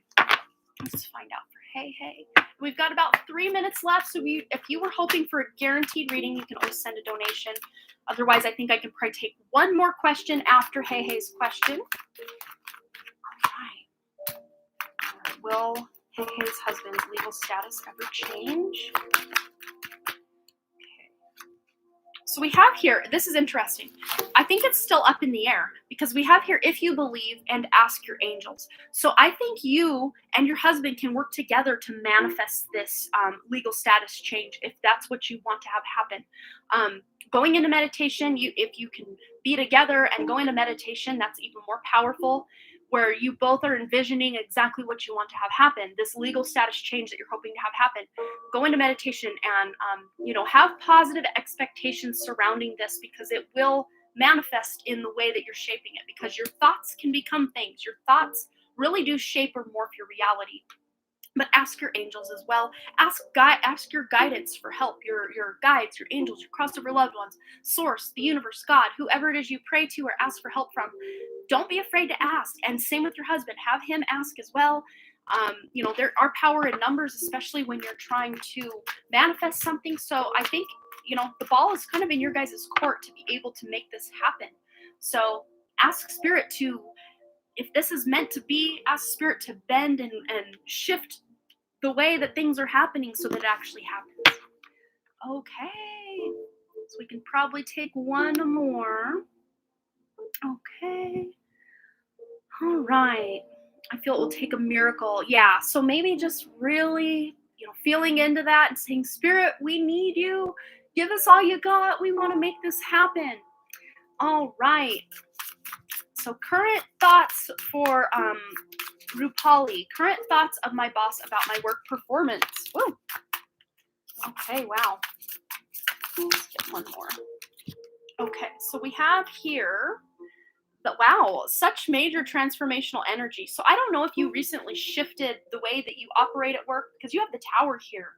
let's find out for Hey. We've got about 3 minutes left, so if you were hoping for a guaranteed reading, you can always send a donation. Otherwise, I think I can probably take one more question after Hey's question. All right. Will Hey's husband's legal status ever change? So we have here, this is interesting. I think it's still up in the air, because we have here, if you believe and ask your angels. So I think you and your husband can work together to manifest this legal status change, if that's what you want to have happen. Going into meditation, if you can be together and go into meditation, that's even more powerful, where you both are envisioning exactly what you want to have happen, this legal status change that you're hoping to have happen. Go into meditation and, have positive expectations surrounding this, because it will manifest in the way that you're shaping it, because your thoughts can become things. Your thoughts really do shape or morph your reality. but ask your angels as well. Ask your guidance for help, your guides, your angels, your crossover loved ones, source, the universe, God, whoever it is you pray to or ask for help from. Don't be afraid to ask. And same with your husband, have him ask as well. There are power in numbers, especially when you're trying to manifest something. So I think, the ball is kind of in your guys' court to be able to make this happen. So ask spirit to, if this is meant to be, ask spirit to bend and shift the way that things are happening so that it actually happens. Okay. So we can probably take one more. Okay. All right. I feel it will take a miracle. Yeah. So maybe just really, feeling into that and saying, Spirit, we need you. Give us all you got. We want to make this happen. All right. So current thoughts for Rupali. Current thoughts of my boss about my work performance. Woo. Okay, wow. Let's get one more. Okay, so we have here that, wow, such major transformational energy. So I don't know if you recently shifted the way that you operate at work, because you have the tower here.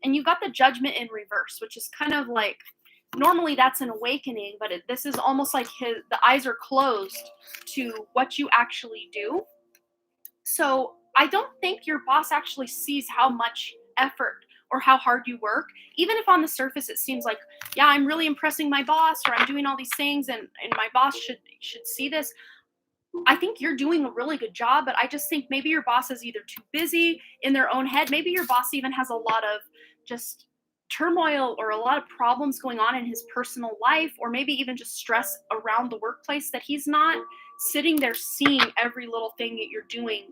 And you got the judgment in reverse, which is kind of like, normally that's an awakening, but this is almost like the eyes are closed to what you actually do. So I don't think your boss actually sees how much effort or how hard you work. Even if on the surface it seems like, yeah, I'm really impressing my boss, or I'm doing all these things and my boss should see this. I think you're doing a really good job, but I just think maybe your boss is either too busy in their own head. Maybe your boss even has a lot of just turmoil or a lot of problems going on in his personal life, or maybe even just stress around the workplace, that he's not sitting there seeing every little thing that you're doing.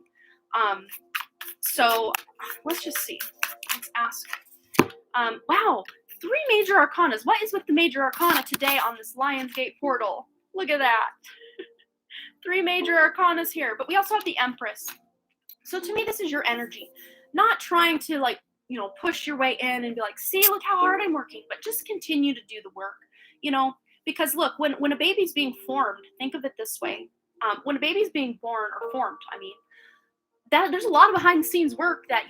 So let's just see. Let's ask. Wow, 3 major arcanas. What is with the major arcana today on this Lionsgate portal? Look at that. 3 major arcanas here, but we also have the Empress. So to me, this is your energy. Not trying to push your way in and be like, see, look how hard I'm working, but just continue to do the work, because look, when a baby's being formed, think of it this way. When a baby's being born or formed, that there's a lot of behind the scenes work that,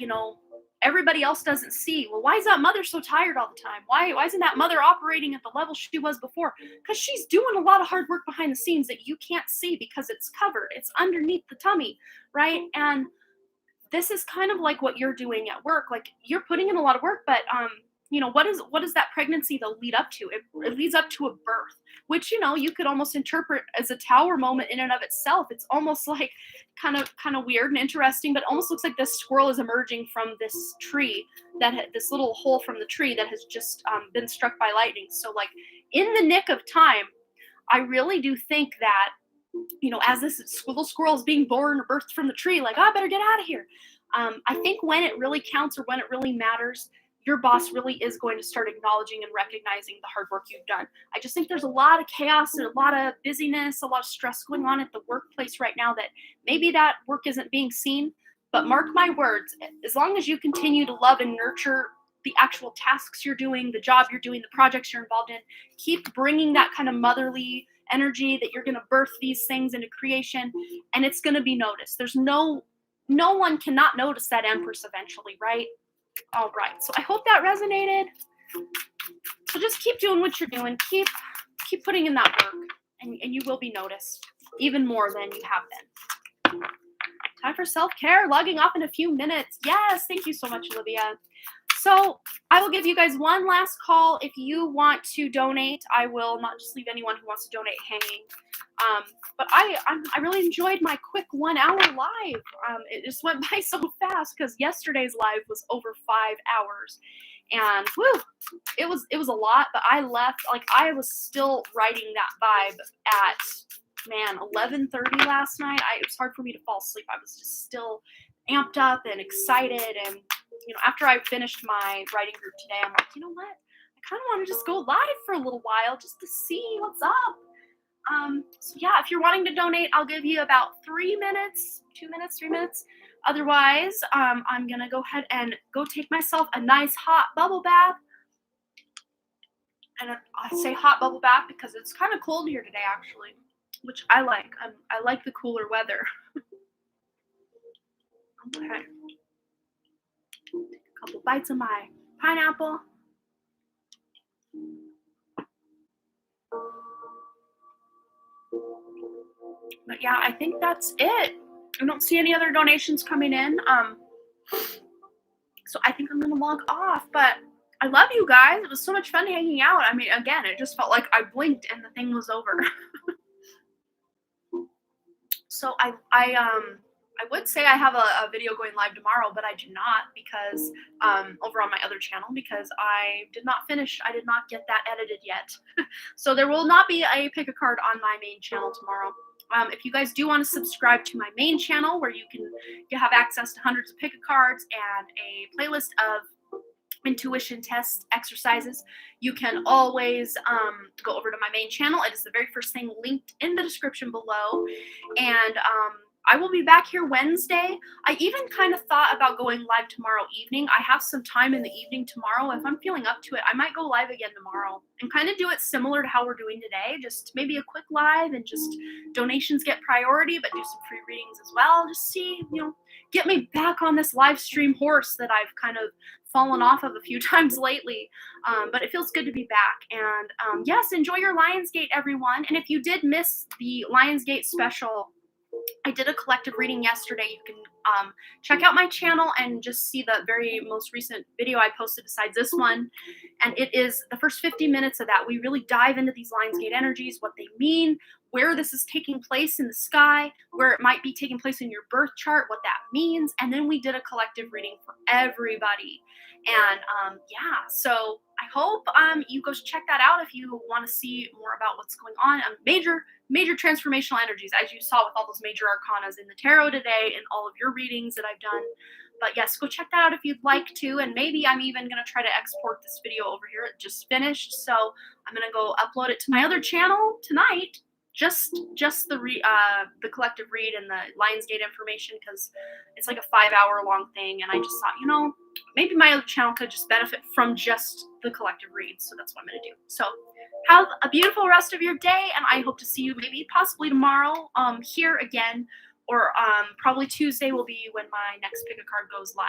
everybody else doesn't see. Well, why is that mother so tired all the time? Why isn't that mother operating at the level she was before? Because she's doing a lot of hard work behind the scenes that you can't see because it's covered. It's underneath the tummy, right? And this is kind of like what you're doing at work. Like, you're putting in a lot of work, but what is that pregnancy they'll lead up to? It leads up to a birth, which you could almost interpret as a tower moment in and of itself. It's almost like kind of weird and interesting, but almost looks like this squirrel is emerging from this tree, this little hole from the tree that has just been struck by lightning. So like in the nick of time, I really do think that, as this little squirrel is being born or birthed from the tree, like, oh, I better get out of here. I think when it really counts, or when it really matters, your boss really is going to start acknowledging and recognizing the hard work you've done. I just think there's a lot of chaos and a lot of busyness, a lot of stress going on at the workplace right now, that maybe that work isn't being seen. But mark my words, as long as you continue to love and nurture the actual tasks you're doing, the job you're doing, the projects you're involved in, keep bringing that kind of motherly energy that you're going to birth these things into creation, and it's going to be noticed. There's no one cannot notice that Empress eventually, right? All right, so I hope that resonated. So just keep doing what you're doing. Keep putting in that work, and you will be noticed even more than you have been. Time for self-care, logging off in a few minutes. Yes, thank you so much, Olivia. So I will give you guys one last call. If you want to donate, I will not just leave anyone who wants to donate hanging. But I really enjoyed my quick 1 hour live. It just went by so fast because yesterday's live was over 5 hours. And whew, it was a lot, but I left, like, I was still writing that vibe at 11:30 last night. It was hard for me to fall asleep. I was just still amped up and excited. And after I finished my writing group today, I'm like, you know what? I kind of want to just go live for a little while just to see what's up. So yeah, if you're wanting to donate, I'll give you about 3 minutes, 2 minutes, 3 minutes. Otherwise, I'm going to go ahead and go take myself a nice hot bubble bath. And I say hot bubble bath because it's kind of cold here today, actually, which I like. I like the cooler weather. Okay. A couple bites of my pineapple. But yeah, I think that's it. I don't see any other donations coming in. So I think I'm gonna log off. But I love you guys. It was so much fun hanging out. I mean, again, it just felt like I blinked and the thing was over. So I would say I have a video going live tomorrow, but I do not because over on my other channel because I did not finish. I did not get that edited yet. So there will not be a pick a card on my main channel tomorrow. If you guys do want to subscribe to my main channel where you have access to hundreds of pick a cards and a playlist of intuition test exercises, you can always go over to my main channel. It is the very first thing linked in the description below. And I will be back here Wednesday. I even kind of thought about going live tomorrow evening. I have some time in the evening tomorrow. If I'm feeling up to it, I might go live again tomorrow and kind of do it similar to how we're doing today. Just maybe a quick live and just donations get priority, but do some free readings as well. Just see, get me back on this live stream horse that I've kind of fallen off of a few times lately. But it feels good to be back. And yes, enjoy your Lionsgate, everyone. And if you did miss the Lionsgate special, I did a collective reading yesterday. You can check out my channel and just see the very most recent video I posted besides this one. And it is the first 50 minutes of that. We really dive into these Lionsgate energies, what they mean, where this is taking place in the sky, where it might be taking place in your birth chart, what that means. And then we did a collective reading for everybody. And yeah, so I hope you go check that out if you want to see more about what's going on. Major transformational energies, as you saw with all those major arcanas in the tarot today and all of your readings that I've done. But yes, go check that out if you'd like to. And maybe I'm even going to try to export this video over here. It just finished. So I'm going to go upload it to my other channel tonight. Just the collective read and the Lionsgate information, because it's like a 5-hour long thing. And I just thought, maybe my other channel could just benefit from just the collective read. So that's what I'm going to do. So have a beautiful rest of your day, and I hope to see you maybe possibly tomorrow here again, or probably Tuesday will be when my next pick a card goes live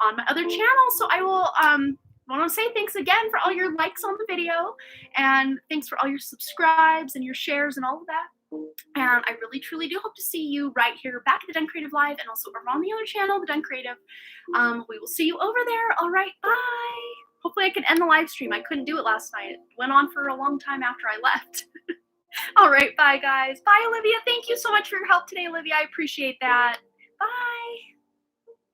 on my other channel. So I will want to say thanks again for all your likes on the video, and thanks for all your subscribes and your shares and all of that. And I really, truly do hope to see you right here back at the Done Creative Live and also over on the other channel, the Done Creative. We will see you over there. All right, bye. Hopefully I can end the live stream. I couldn't do it last night. It went on for a long time after I left. All right, bye, guys. Bye, Olivia. Thank you so much for your help today, Olivia. I appreciate that. Bye.